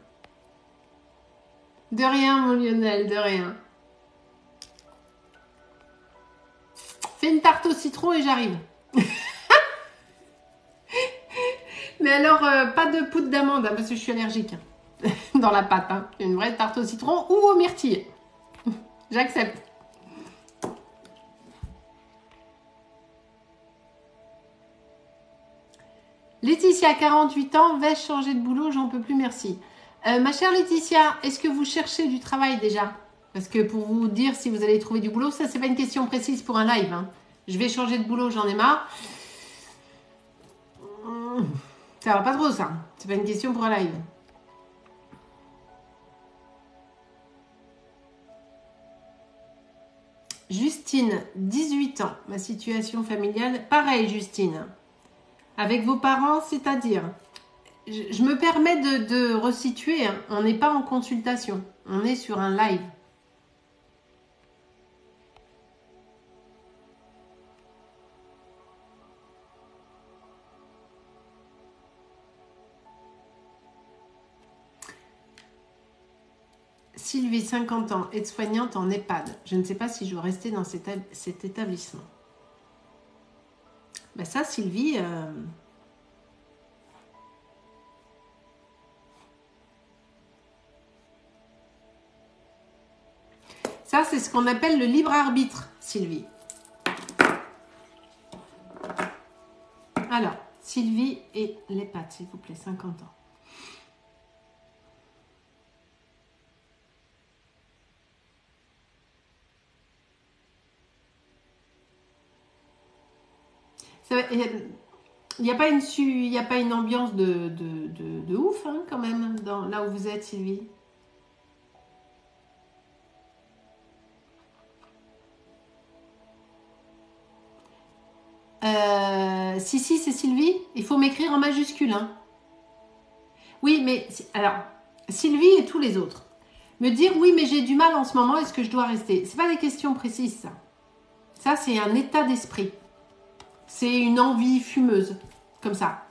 De rien, mon Lionel, de rien. Fais une tarte au citron et j'arrive. Mais alors, pas de poudre d'amande, hein, parce que je suis allergique dans la pâte. Hein. Une vraie tarte au citron ou aux myrtilles. J'accepte. Laetitia, 48 ans, vais-je changer de boulot? J'en peux plus, merci. Ma chère Laetitia, est-ce que vous cherchez du travail déjà? Parce que pour vous dire si vous allez trouver du boulot, ça c'est pas une question précise pour un live. Hein. Je vais changer de boulot, j'en ai marre. Ça va pas trop ça. C'est pas une question pour un live. Justine, 18 ans. Ma situation familiale, pareil Justine. Avec vos parents, c'est-à-dire, je me permets de resituer. Hein. On n'est pas en consultation. On est sur un live. Sylvie, 50 ans, aide-soignante en EHPAD. Je ne sais pas si je veux rester dans cet établissement. Ben ça, Sylvie... Ça, c'est ce qu'on appelle le libre arbitre, Sylvie. Alors, Sylvie et l'EHPAD, s'il vous plaît, 50 ans. Il n'y a pas une ambiance de ouf, hein, quand même, là où vous êtes, Sylvie. Si, c'est Sylvie. Il faut m'écrire en majuscule. Hein. Oui, mais alors, Sylvie et tous les autres. Me dire, oui, mais j'ai du mal en ce moment, est-ce que je dois rester? C'est pas des questions précises, ça. Ça, c'est un état d'esprit. C'est une envie fumeuse, comme ça.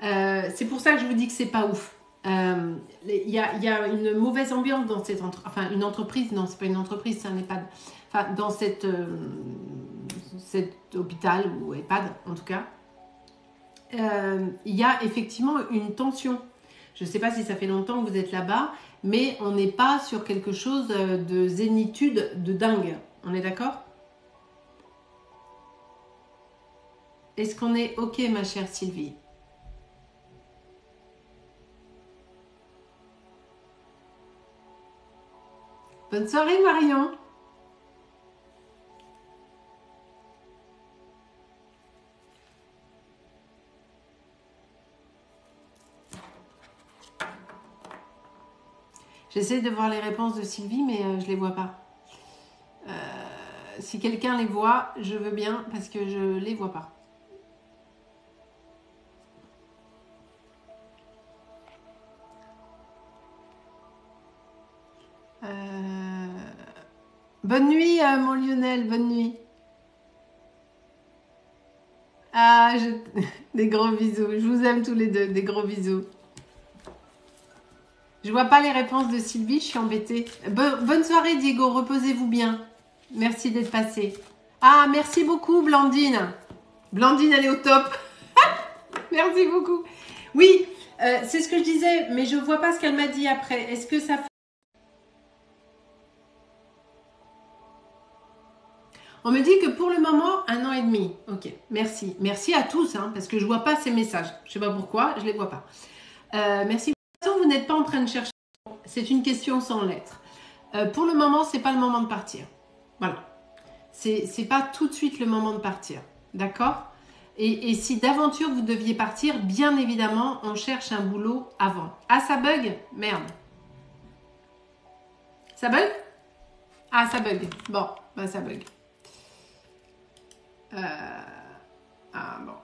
C'est pour ça que je vous dis que c'est pas ouf. Il y a une mauvaise ambiance dans cette entreprise. Enfin, une entreprise, non, c'est pas une entreprise, c'est un EHPAD. Enfin, dans cet hôpital ou EHPAD, en tout cas. Il y a effectivement une tension. Je ne sais pas si ça fait longtemps que vous êtes là-bas, mais on n'est pas sur quelque chose de zénitude de dingue. On est d'accord? Est-ce qu'on est OK, ma chère Sylvie? Bonne soirée, Marion. J'essaie de voir les réponses de Sylvie, mais je ne les vois pas. Si quelqu'un les voit, je veux bien, parce que je ne les vois pas. Bonne nuit, mon Lionel, bonne nuit. Ah, des gros bisous. Je vous aime tous les deux, des gros bisous. Je vois pas les réponses de Sylvie, je suis embêtée. Bonne soirée, Diego, reposez-vous bien. Merci d'être passé. Ah, merci beaucoup, Blandine. Blandine, elle est au top. Merci beaucoup. Oui, c'est ce que je disais, mais je vois pas ce qu'elle m'a dit après. Est-ce que ça fait... On me dit que pour le moment, 1 an et demi. Ok, merci. Merci à tous, hein, parce que je vois pas ces messages. Je sais pas pourquoi, je les vois pas. Merci. De toute façon, vous n'êtes pas en train de chercher. C'est une question sans lettres. Pour le moment, c'est pas le moment de partir. Voilà. C'est pas tout de suite le moment de partir. D'accord? Et si d'aventure vous deviez partir, bien évidemment, on cherche un boulot avant. Ah, ça bug? Merde. Ça bug? Ah, ça bug. Bon, bah ça bug. Ah, bon.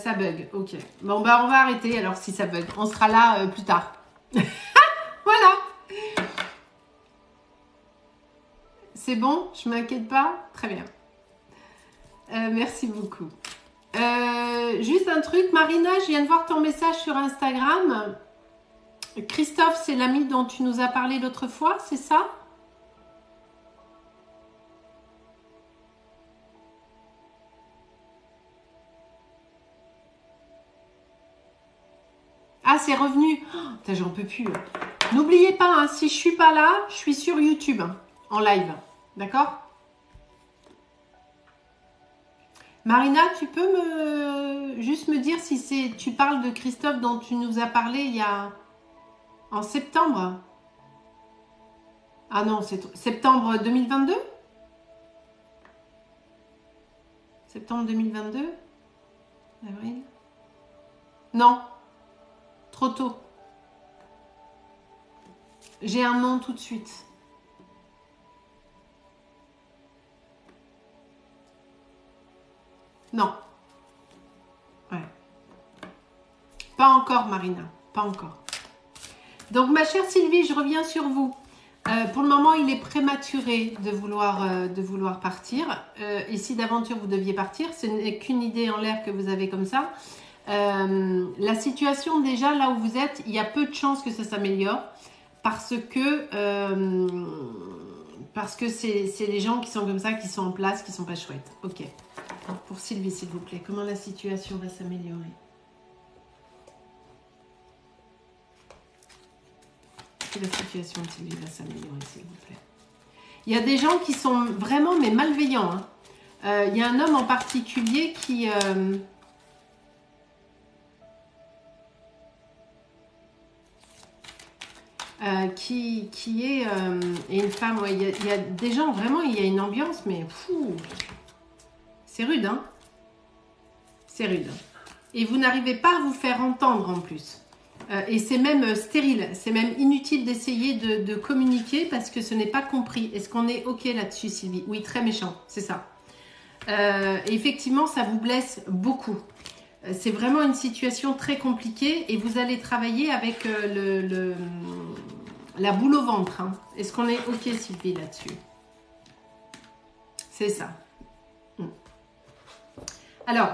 Ça bug, ok. Bon, bah on va arrêter alors si ça bug. On sera là plus tard. Voilà. C'est bon, je m'inquiète pas. Très bien. Merci beaucoup. Juste un truc, Marina, je viens de voir ton message sur Instagram. Christophe, c'est l'ami dont tu nous as parlé l'autre fois, c'est ça? Ah, c'est revenu. Oh, j'en peux plus. N'oubliez pas, hein, si je suis pas là, je suis sur YouTube, hein, en live. D'accord? Marina, tu peux juste me dire si tu parles de Christophe dont tu nous as parlé il y a en septembre? Ah non, c'est septembre 2022? Septembre 2022? Avril? Non, trop tôt. J'ai un nom tout de suite. Non. Ouais. Pas encore, Marina. Pas encore. Donc, ma chère Sylvie, je reviens sur vous. Pour le moment, il est prématuré de vouloir partir. Et si d'aventure vous deviez partir, ce n'est qu'une idée en l'air que vous avez comme ça. La situation, déjà, là où vous êtes, il y a peu de chances que ça s'améliore. Parce que c'est les gens qui sont comme ça, qui sont en place, qui sont pas chouettes. Ok. Alors pour Sylvie, s'il vous plaît, comment la situation va s'améliorer? Que la situation de Sylvie va s'améliorer, s'il vous plaît. Il y a des gens qui sont vraiment mais malveillants. Hein. Il y a un homme en particulier qui... qui est et une femme, ouais, il y a des gens, vraiment, il y a une ambiance, mais c'est rude, hein. C'est rude. Et vous n'arrivez pas à vous faire entendre en plus. Et c'est même stérile, c'est même inutile d'essayer de communiquer parce que ce n'est pas compris. Est-ce qu'on est OK là-dessus, Sylvie? Oui, très méchant, c'est ça. Et effectivement, ça vous blesse beaucoup. C'est vraiment une situation très compliquée et vous allez travailler avec la boule au ventre. Hein. Est-ce qu'on est OK, Sylvie, là-dessus? C'est ça. Alors,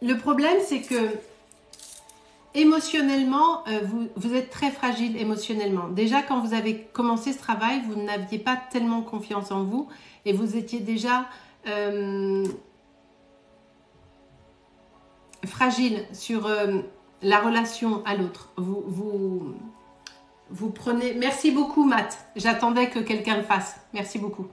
le problème, c'est que émotionnellement, vous êtes très fragile émotionnellement. Déjà, quand vous avez commencé ce travail, vous n'aviez pas tellement confiance en vous et vous étiez déjà fragile sur la relation à l'autre. Vous prenez... Merci beaucoup, Matt. J'attendais que quelqu'un le fasse. Merci beaucoup.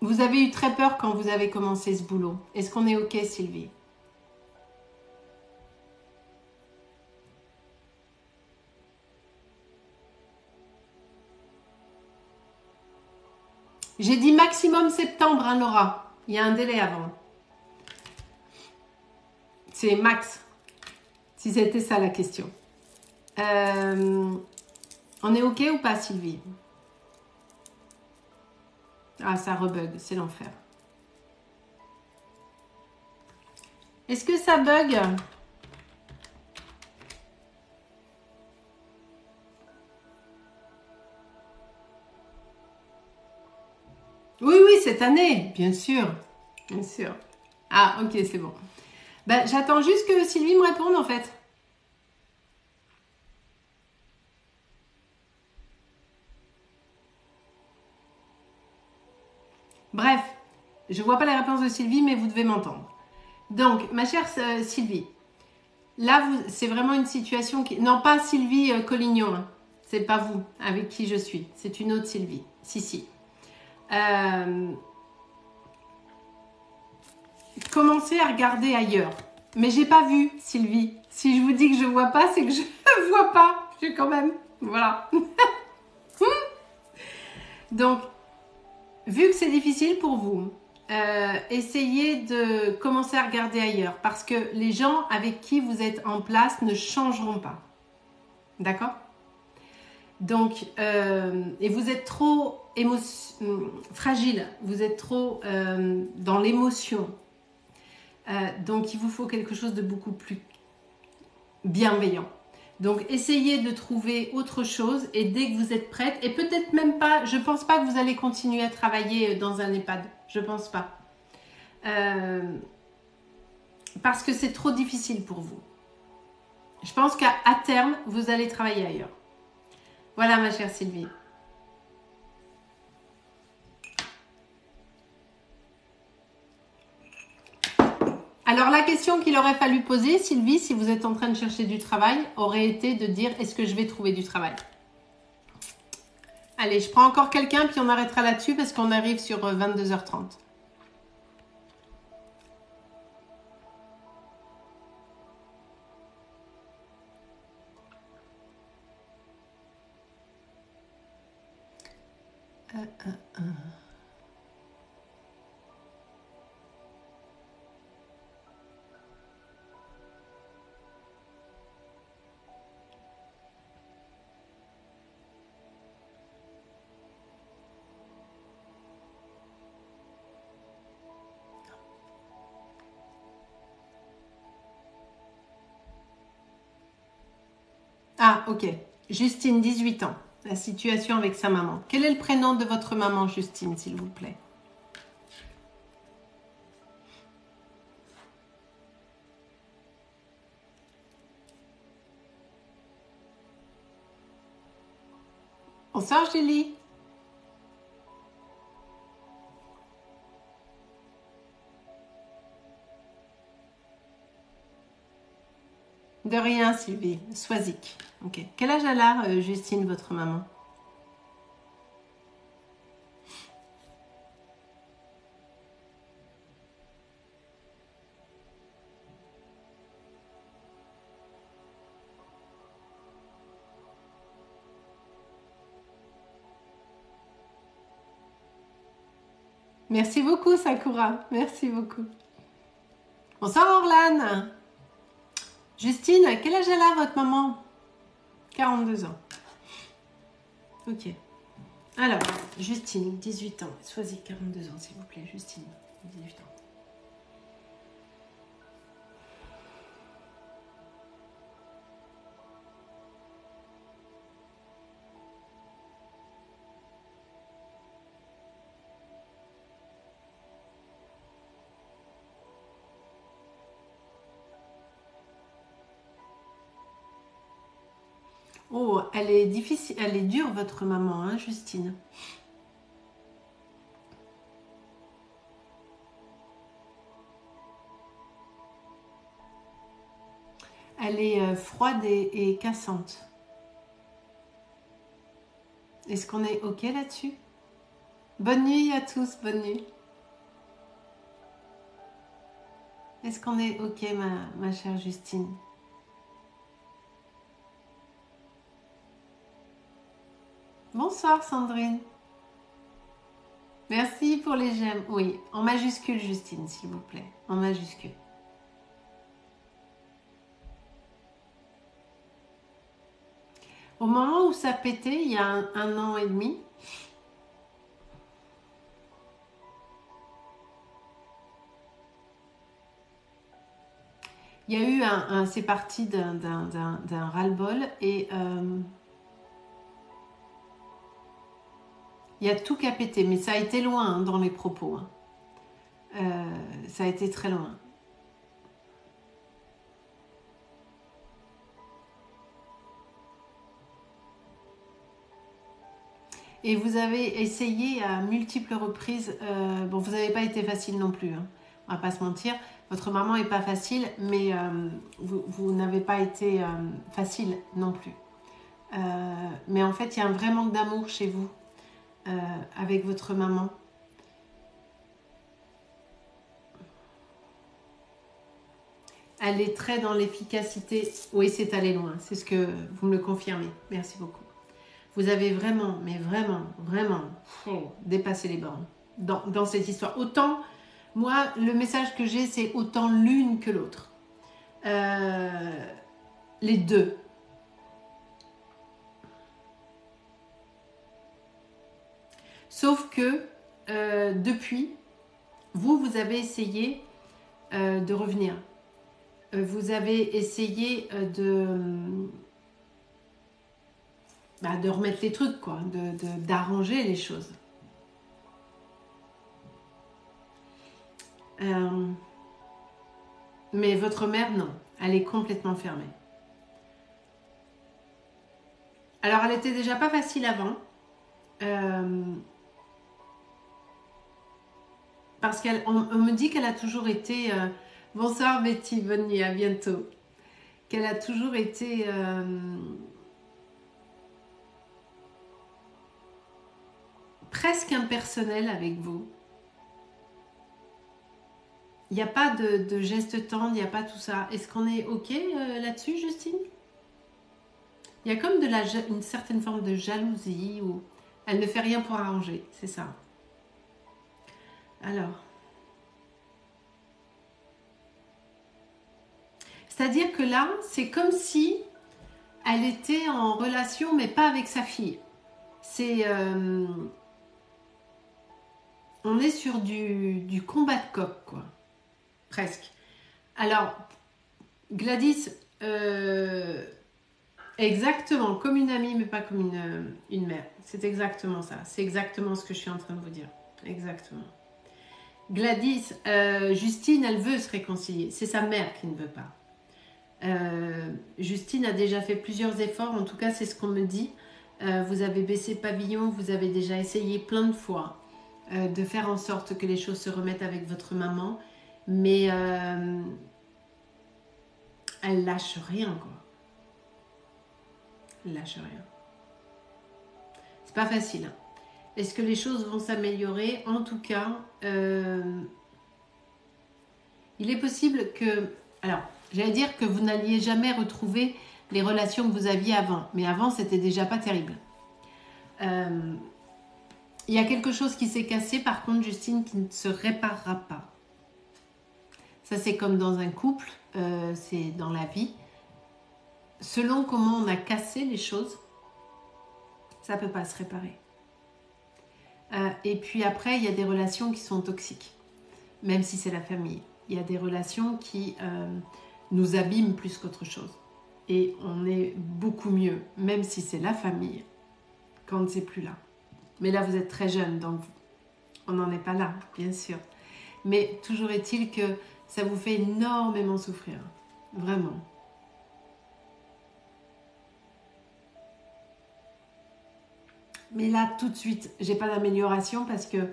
Vous avez eu très peur quand vous avez commencé ce boulot. Est-ce qu'on est OK, Sylvie? J'ai dit maximum septembre, hein, Laura. Il y a un délai avant. C'est max. Si c'était ça la question. On est OK ou pas, Sylvie? Ah, ça rebug, c'est l'enfer. Est-ce que ça bug? Oui, oui, cette année, bien sûr. Bien sûr. Ah, ok, c'est bon. Ben, j'attends juste que Sylvie me réponde, en fait. Bref, je vois pas la réponse de Sylvie, mais vous devez m'entendre. Donc, ma chère Sylvie, là, c'est vraiment une situation qui... Non, pas Sylvie Collignon, hein. C'est pas vous avec qui je suis. C'est une autre Sylvie. Si. Commencez à regarder ailleurs. Mais j'ai pas vu, Sylvie. Si je vous dis que je vois pas, c'est que je ne vois pas. Je quand même... Voilà. Donc, vu que c'est difficile pour vous, essayez de commencer à regarder ailleurs. Parce que les gens avec qui vous êtes en place ne changeront pas. D'accord ? Donc, et vous êtes trop fragile, vous êtes trop dans l'émotion. Donc, il vous faut quelque chose de beaucoup plus bienveillant. Donc, essayez de trouver autre chose et dès que vous êtes prête, et peut-être même pas, je pense pas que vous allez continuer à travailler dans un EHPAD. Je pense pas. Parce que c'est trop difficile pour vous. Je pense qu'à terme, vous allez travailler ailleurs. Voilà, ma chère Sylvie. Alors, la question qu'il aurait fallu poser, Sylvie, si vous êtes en train de chercher du travail, aurait été de dire, est-ce que je vais trouver du travail? Allez, je prends encore quelqu'un, puis on arrêtera là-dessus parce qu'on arrive sur 22h30. Ah, ok. Justine, 18 ans. La situation avec sa maman. Quel est le prénom de votre maman, Justine, s'il vous plaît? Bonsoir, Julie. De rien, Sylvie. Soisic. Ok. Quel âge elle a, Justine, votre maman? Merci beaucoup, Sakura. Merci beaucoup. Bonsoir, Orlane. Justine, quel âge elle a, votre maman? 42 ans. Ok. Alors, Justine, 18 ans. Sois-y, 42 ans, s'il vous plaît, Justine. 18 ans. Oh, elle est difficile, elle est dure, votre maman, hein, Justine. Elle est froide et cassante. Est-ce qu'on est OK là-dessus? Bonne nuit à tous, bonne nuit. Est-ce qu'on est OK, ma chère Justine? Bonsoir, Sandrine. Merci pour les j'aime. Oui, en majuscule, Justine, s'il vous plaît. En majuscule. Au moment où ça pétait, il y a un an et demi, il y a eu c'est parti d'un ras-le-bol et il y a tout qui a pété, mais ça a été loin hein, dans les propos. Hein. Ça a été très loin. Et vous avez essayé à multiples reprises, bon vous n'avez pas été facile non plus, hein, on va pas se mentir, votre maman n'est pas facile, mais vous n'avez pas été facile non plus. Mais en fait il y a un vrai manque d'amour chez vous, avec votre maman. Elle est très dans l'efficacité, oui c'est allé loin, c'est ce que vous me le confirmez, merci beaucoup. Vous avez vraiment, mais vraiment, vraiment dépassé les bornes dans cette histoire. Autant, moi, le message que j'ai, c'est autant l'une que l'autre. Les deux. depuis, vous avez essayé de revenir. Vous avez essayé de remettre les trucs, quoi, d'arranger les choses. Mais votre mère, non. Elle est complètement fermée. Alors, elle était déjà pas facile avant. Parce qu'on me dit qu'elle a toujours été... bonsoir Betty, bonne nuit, à bientôt. Qu'elle a toujours été... presque impersonnelle avec vous. Il n'y a pas de gestes tendres, il n'y a pas tout ça. Est-ce qu'on est OK là-dessus, Justine? Il y a comme une certaine forme de jalousie où elle ne fait rien pour arranger, c'est ça. Alors. C'est-à-dire que là, c'est comme si elle était en relation, mais pas avec sa fille. C'est... on est sur du combat de coq, quoi. Presque. Alors, Gladys, exactement, comme une amie, mais pas comme une mère. C'est exactement ça. C'est exactement ce que je suis en train de vous dire. Exactement. Gladys, Justine, elle veut se réconcilier. C'est sa mère qui ne veut pas. Justine a déjà fait plusieurs efforts. En tout cas, c'est ce qu'on me dit. Vous avez baissé pavillon. Vous avez déjà essayé plein de fois de faire en sorte que les choses se remettent avec votre maman. Mais elle lâche rien, quoi. Elle lâche rien. C'est pas facile. Est-ce que les choses vont s'améliorer? En tout cas, il est possible que... Alors, j'allais dire que vous n'alliez jamais retrouver les relations que vous aviez avant. Mais avant, c'était déjà pas terrible. Il y a quelque chose qui s'est cassé, par contre, Justine, qui ne se réparera pas. Ça, c'est comme dans un couple, c'est dans la vie. Selon comment on a cassé les choses, ça ne peut pas se réparer. Et puis après, il y a des relations qui sont toxiques, même si c'est la famille. Il y a des relations qui nous abîment plus qu'autre chose. Et on est beaucoup mieux, même si c'est la famille, quand c'est plus là. Mais là, vous êtes très jeune, donc on n'en est pas là, bien sûr. Mais toujours est-il que ça vous fait énormément souffrir. Vraiment. Mais là, tout de suite, j'ai pas d'amélioration parce que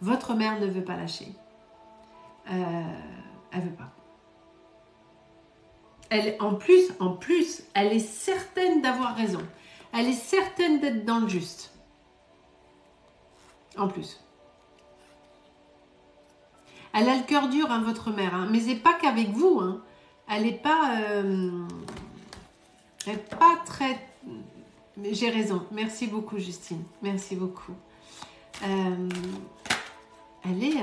votre mère ne veut pas lâcher. Elle veut pas. En plus, elle est certaine d'avoir raison. Elle est certaine d'être dans le juste. En plus. Elle a le cœur dur, hein, votre mère. Hein, mais c'est pas qu'avec vous. Hein. Elle n'est pas... elle n'est pas très... J'ai raison. Merci beaucoup, Justine. Merci beaucoup. Elle est...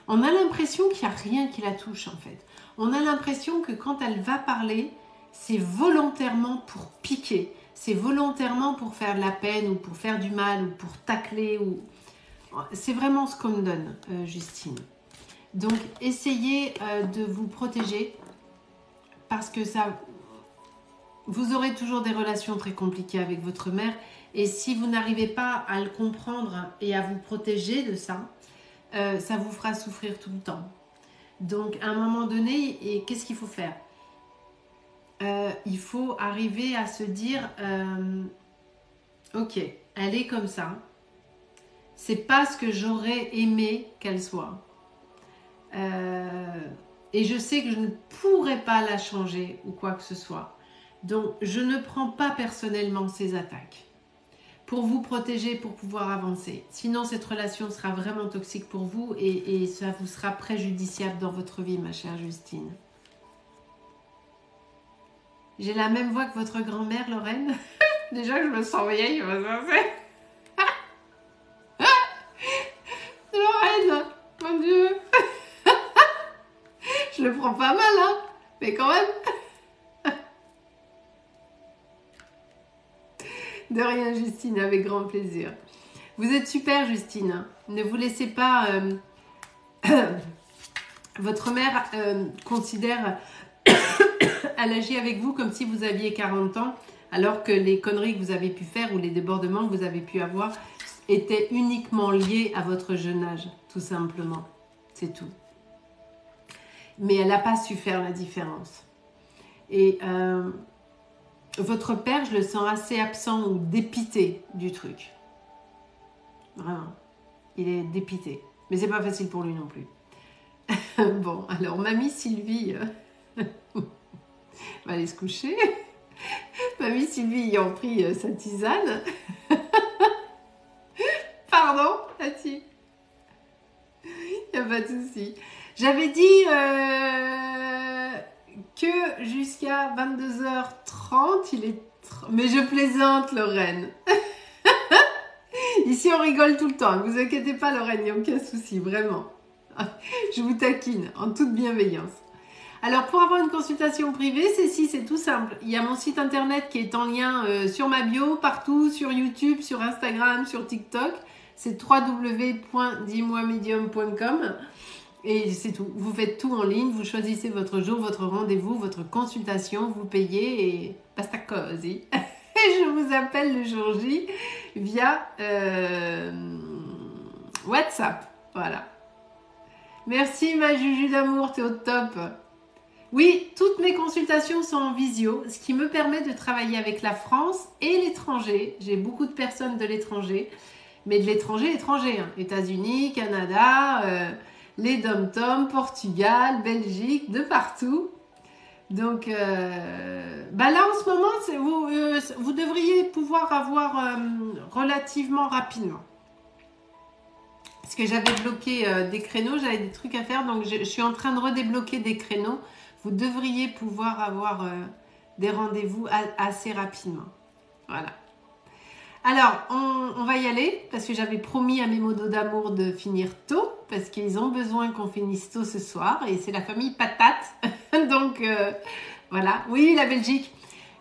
On a l'impression qu'il n'y a rien qui la touche, en fait. On a l'impression que quand elle va parler, c'est volontairement pour piquer. C'est volontairement pour faire de la peine ou pour faire du mal ou pour tacler. C'est vraiment ce qu'on me donne, Justine. Donc, essayez de vous protéger parce que ça... Vous aurez toujours des relations très compliquées avec votre mère et si vous n'arrivez pas à le comprendre et à vous protéger de ça, ça vous fera souffrir tout le temps. Donc, à un moment donné, qu'est-ce qu'il faut faire? Il faut arriver à se dire ok, elle est comme ça. C'est pas ce que j'aurais aimé qu'elle soit. Et je sais que je ne pourrais pas la changer ou quoi que ce soit. Donc, je ne prends pas personnellement ces attaques pour vous protéger, pour pouvoir avancer. Sinon, cette relation sera vraiment toxique pour vous et ça vous sera préjudiciable dans votre vie, ma chère Justine. J'ai la même voix que votre grand-mère, Lorraine. Déjà que je me sens vieille, Lorraine, mon Dieu. Je le prends pas mal, hein, mais quand même. De rien, Justine, avec grand plaisir. Vous êtes super, Justine. Ne vous laissez pas... Votre mère considère... Elle agit avec vous comme si vous aviez 40 ans, alors que les conneries que vous avez pu faire ou les débordements que vous avez pu avoir étaient uniquement liés à votre jeune âge, tout simplement. C'est tout. Mais elle n'a pas su faire la différence. Et votre père, je le sens assez absent ou dépité du truc. Vraiment. Il est dépité. Mais c'est pas facile pour lui non plus. Bon, alors, mamie Sylvie va aller se coucher. Mamie Sylvie ayant pris sa tisane. Pardon, Tati. Il n'y a pas de souci. J'avais dit que jusqu'à 22h30, il est... Mais je plaisante, Lorraine. Ici, on rigole tout le temps. Ne vous inquiétez pas, Lorraine, il n'y a aucun souci, vraiment. Je vous taquine en toute bienveillance. Alors, pour avoir une consultation privée, c'est tout simple. Il y a mon site internet qui est en lien sur ma bio, partout, sur YouTube, sur Instagram, sur TikTok. C'est www.dis-moi-medium.com. Et c'est tout. Vous faites tout en ligne, vous choisissez votre jour, votre rendez-vous, votre consultation, vous payez et basta cosy. Et je vous appelle le jour J via WhatsApp. Voilà. Merci ma Juju d'amour, t'es au top. Oui, toutes mes consultations sont en visio, ce qui me permet de travailler avec la France et l'étranger. J'ai beaucoup de personnes de l'étranger, mais de l'étranger, hein. États-Unis, Canada, les Dom-Tom, Portugal, Belgique, de partout. Donc, là en ce moment, vous devriez pouvoir avoir relativement rapidement. Parce que j'avais bloqué des créneaux, j'avais des trucs à faire, donc je suis en train de redébloquer des créneaux. Vous devriez pouvoir avoir des rendez-vous assez rapidement. Voilà. Alors, on va y aller, parce que j'avais promis à mes modos d'amour de finir tôt, parce qu'ils ont besoin qu'on finisse tôt ce soir, et c'est la famille Patate. Donc, voilà. Oui, la Belgique.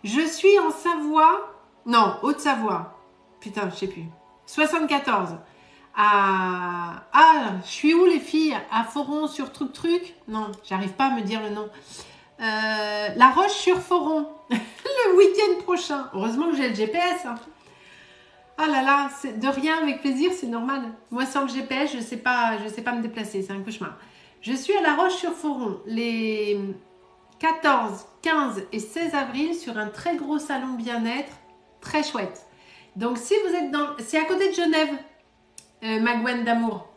Je suis en Savoie, non, Haute-Savoie. Putain, je sais plus. 74. je suis où les filles? À Foron sur truc? Non, j'arrive pas à me dire le nom. La Roche-sur-Foron. Le week-end prochain. Heureusement que j'ai le GPS. Hein. Ah là là, de rien, avec plaisir, c'est normal. Moi, sans le GPS, je sais pas me déplacer, c'est un cauchemar. Je suis à La Roche-sur-Foron les 14, 15 et 16 avril sur un très gros salon bien-être, très chouette. Donc, si vous êtes dans... C'est à côté de Genève, ma Gwen d'amour.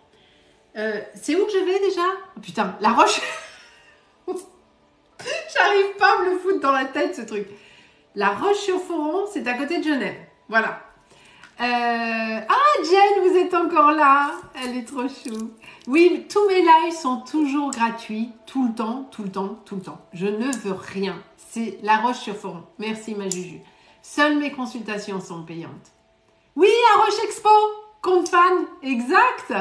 C'est où que je vais déjà? Oh, putain, La Roche... J'arrive pas à me le foutre dans la tête, ce truc. La Roche-sur-Foron, c'est à côté de Genève. Voilà. Jen, vous êtes encore là. Elle est trop chou. Oui, tous mes lives sont toujours gratuits. Tout le temps. Je ne veux rien. C'est La Roche-sur-Foron. Merci, ma Juju. Seules mes consultations sont payantes. Oui, à Roche Expo. Compte fan. Exact.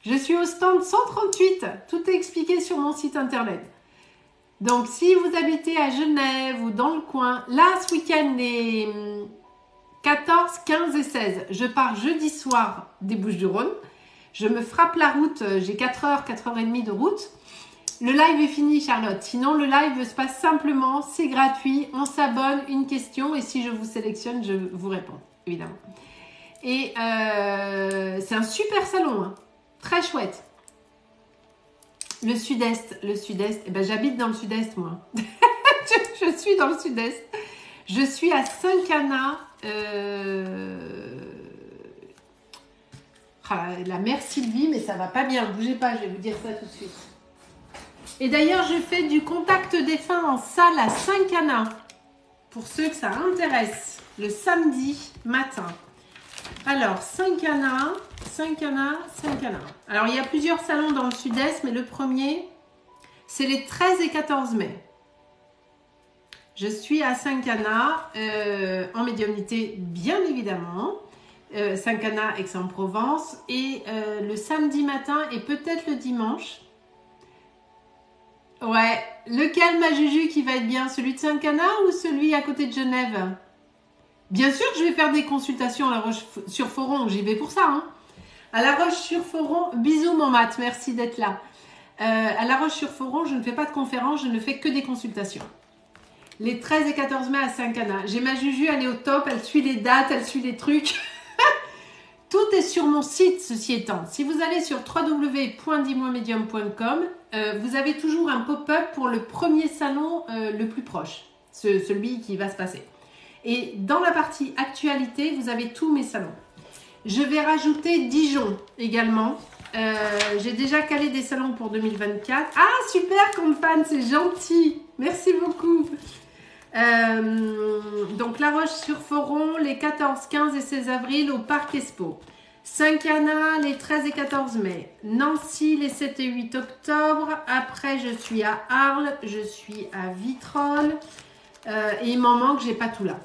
Je suis au stand 138. Tout est expliqué sur mon site internet. Donc, si vous habitez à Genève ou dans le coin, là, ce week-end, les 14, 15 et 16, je pars jeudi soir des Bouches-du-Rhône. Je me frappe la route, j'ai 4h, 4h30 de route. Le live est fini, Charlotte. Sinon, le live se passe simplement, c'est gratuit. On s'abonne, une question, et si je vous sélectionne, je vous réponds, évidemment. Et c'est un super salon, hein, très chouette. Le sud-est, eh ben, j'habite dans le sud-est, moi. je suis dans le sud-est. Je suis à Saint-Cana, la mère Sylvie, mais ça va pas bien. Bougez pas, je vais vous dire ça tout de suite. Et d'ailleurs, je fais du contact défunt en salle à Saint-Cana, pour ceux que ça intéresse, le samedi matin. Alors, Saint-Cana. Alors, il y a plusieurs salons dans le sud-est, mais le premier, c'est les 13 et 14 mai. Je suis à Saint-Cana, en médiumnité, bien évidemment. Saint-Cana, Aix-en-Provence. Et le samedi matin et peut-être le dimanche. Ouais, lequel, ma Juju, qui va être bien? Celui de Saint-Cana ou celui à côté de Genève? Bien sûr que je vais faire des consultations à La Roche-sur-Foron, j'y vais pour ça. Hein. À La Roche-sur-Foron, bisous mon mat, merci d'être là. À La Roche-sur-Foron, je ne fais pas de conférences, je ne fais que des consultations. Les 13 et 14 mai à Saint-Cana. J'ai ma Juju, elle est au top, elle suit les dates, elle suit les trucs. Tout est sur mon site, ceci étant. Si vous allez sur www.dimoismedium.com, vous avez toujours un pop-up pour le premier salon le plus proche, celui qui va se passer. Et dans la partie actualité, vous avez tous mes salons. Je vais rajouter Dijon également. J'ai déjà calé des salons pour 2024. Ah, super, Compan, c'est gentil. Merci beaucoup. Donc, La Roche-sur-Foron, les 14, 15 et 16 avril au Parc Expo. Saint-Cana, les 13 et 14 mai. Nancy, les 7 et 8 octobre. Après, je suis à Arles, je suis à Vitrolles. Et il m'en manque, j'ai pas tout là.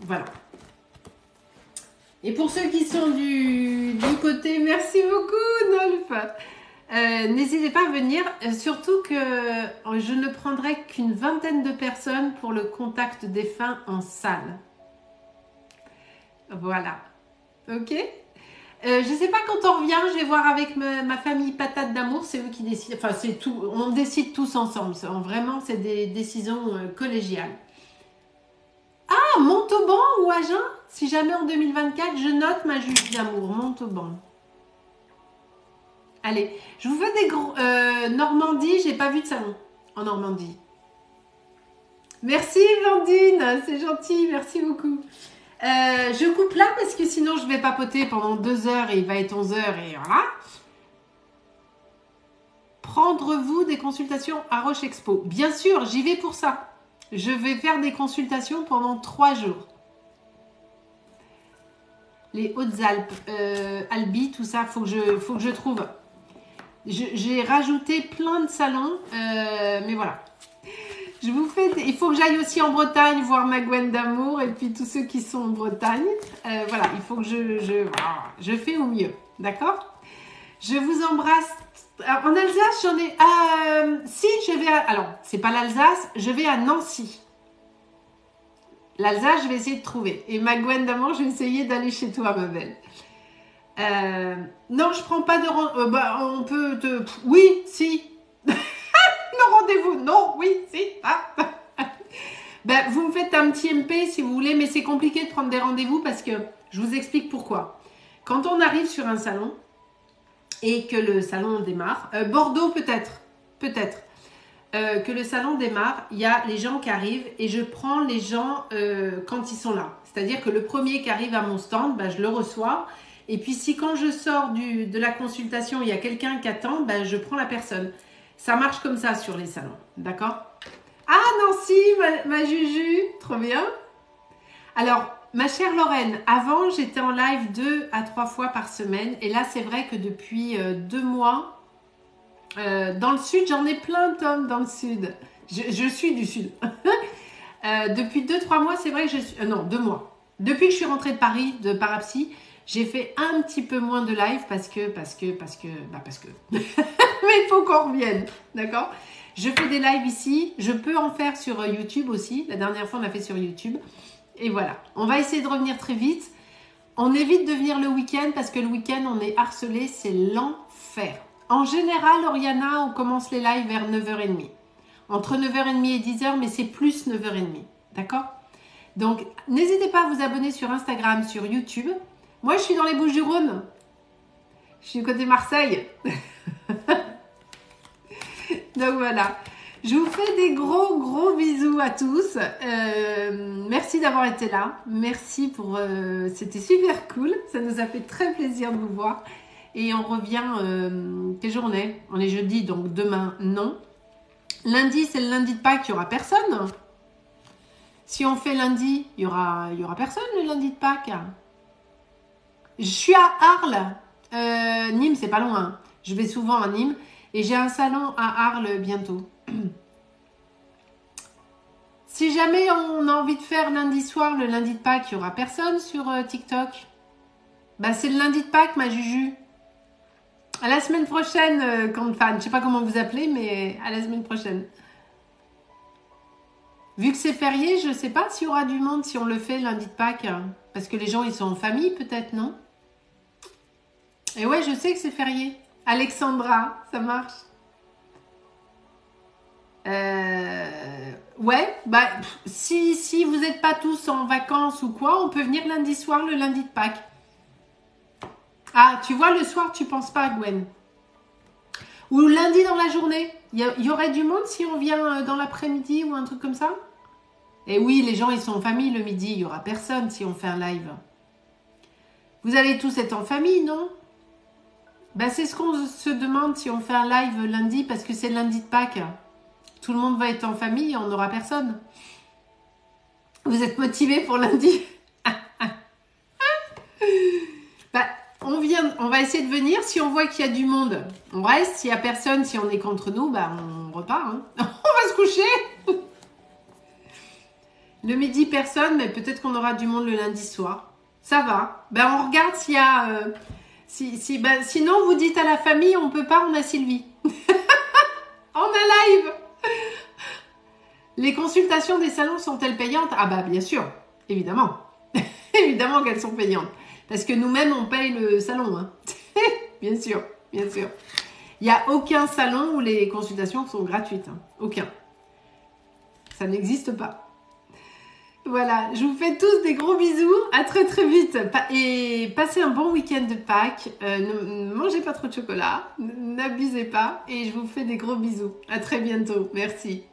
Voilà. Et pour ceux qui sont du côté, merci beaucoup, Nolf. N'hésitez pas à venir, surtout que je ne prendrai qu'une vingtaine de personnes pour le contact défunt en salle. Voilà. Ok. Je ne sais pas quand on revient, je vais voir avec ma famille Patate d'Amour, c'est eux qui décident. Enfin, c'est tout, on décide tous ensemble. Vraiment, c'est des décisions collégiales. Ah, Montauban ou Agen? Si jamais en 2024, je note ma Juge d'amour, Montauban. Allez, je vous fais des gros... Normandie, j'ai pas vu de salon en Normandie. Merci Blandine, c'est gentil, merci beaucoup. Je coupe là parce que sinon je vais papoter pendant 2 heures et il va être 11 heures et voilà. Prendre-vous des consultations à Roche Expo. Bien sûr, j'y vais pour ça. Je vais faire des consultations pendant 3 jours. Les Hautes-Alpes, Albi, tout ça, faut que je trouve. J'ai rajouté plein de salons, mais voilà. Je vous fais, il faut que j'aille aussi en Bretagne voir ma Gwen d'amour et puis tous ceux qui sont en Bretagne. Voilà, il faut que je fais au mieux, d'accord? Je vous embrasse. En Alsace, j'en ai... si, je vais à... Alors, c'est pas l'Alsace, je vais à Nancy. L'Alsace, je vais essayer de trouver. Et ma Gwen d'amour, je vais essayer d'aller chez toi, ma belle. Non, je prends pas de rendez-vous. On peut te... Oui, si. Le rendez-vous. Non, oui, si. Ah. Vous me faites un petit MP si vous voulez, mais c'est compliqué de prendre des rendez-vous parce que je vous explique pourquoi. Quand on arrive sur un salon et que le salon démarre, Bordeaux peut-être, que le salon démarre, il y a les gens qui arrivent et je prends les gens quand ils sont là. C'est-à-dire que le premier qui arrive à mon stand, je le reçois. Et puis si quand je sors de la consultation, il y a quelqu'un qui attend, je prends la personne. Ça marche comme ça sur les salons, d'accord? Ah Nancy, ma Juju, trop bien. Alors, ma chère Lorraine, avant j'étais en live 2 à 3 fois par semaine. Et là c'est vrai que depuis 2 mois, dans le sud, j'en ai plein Tom dans le sud. Je suis du sud. Depuis 2-3 mois, c'est vrai que je suis... non, 2 mois. Depuis que je suis rentrée de Paris, de Parapsy, j'ai fait un petit peu moins de live parce que. Mais il faut qu'on revienne, d'accord? Je fais des lives ici, je peux en faire sur YouTube aussi. La dernière fois, on a fait sur YouTube. Et voilà, on va essayer de revenir très vite. On évite de venir le week-end parce que le week-end, on est harcelé, c'est l'enfer. En général, Oriana, on commence les lives vers 9h30. Entre 9h30 et 10h, mais c'est plus 9h30, d'accord? Donc, n'hésitez pas à vous abonner sur Instagram, sur YouTube. Moi, je suis dans les Bouches-du-Rhône. Je suis du côté Marseille. Donc voilà. Je vous fais des gros bisous à tous. Merci d'avoir été là. Merci pour... C'était super cool. Ça nous a fait très plaisir de vous voir. Et on revient... quelle journée? On est jeudi, donc demain, non. Lundi, c'est le lundi de Pâques. Il n'y aura personne. Si on fait lundi, il y aura personne le lundi de Pâques. Je suis à Arles. Nîmes, c'est pas loin. Je vais souvent à Nîmes. Et j'ai un salon à Arles bientôt. Si jamais on a envie de faire lundi soir, le lundi de Pâques, il n'y aura personne sur TikTok. C'est le lundi de Pâques, ma Juju. À la semaine prochaine, fan. Je ne sais pas comment vous appelez, mais à la semaine prochaine. Vu que c'est férié, je sais pas s'il y aura du monde si on le fait lundi de Pâques. Parce que les gens, ils sont en famille, peut-être, non? Et ouais, je sais que c'est férié. Alexandra, ça marche. Ouais, bah, si vous n'êtes pas tous en vacances ou quoi, on peut venir lundi soir, le lundi de Pâques. Ah, tu vois, le soir, tu penses pas, Gwen. Ou lundi dans la journée. Il y aurait du monde si on vient dans l'après-midi ou un truc comme ça? Et oui, les gens, ils sont en famille le midi. Il y aura personne si on fait un live. Vous allez tous être en famille, non? Ben, c'est ce qu'on se demande si on fait un live lundi, parce que c'est lundi de Pâques. Tout le monde va être en famille, on n'aura personne. Vous êtes motivés pour lundi? Ben, on va essayer de venir. Si on voit qu'il y a du monde, on reste. S'il n'y a personne, si on est contre nous, ben, on repart. Hein. On va se coucher. Le midi, personne, mais peut-être qu'on aura du monde le lundi soir. Ça va. Ben, on regarde s'il y a... ben, sinon, vous dites à la famille, on peut pas, on a Sylvie. On a live. Les consultations des salons sont-elles payantes? Ah bah bien sûr, évidemment. Évidemment qu'elles sont payantes. Parce que nous-mêmes, on paye le salon. Hein. Bien sûr, bien sûr. Il n'y a aucun salon où les consultations sont gratuites. Hein. Aucun. Ça n'existe pas. Voilà, je vous fais tous des gros bisous. À très très vite. Et passez un bon week-end de Pâques. Ne mangez pas trop de chocolat. N'abusez pas. Et je vous fais des gros bisous. À très bientôt. Merci.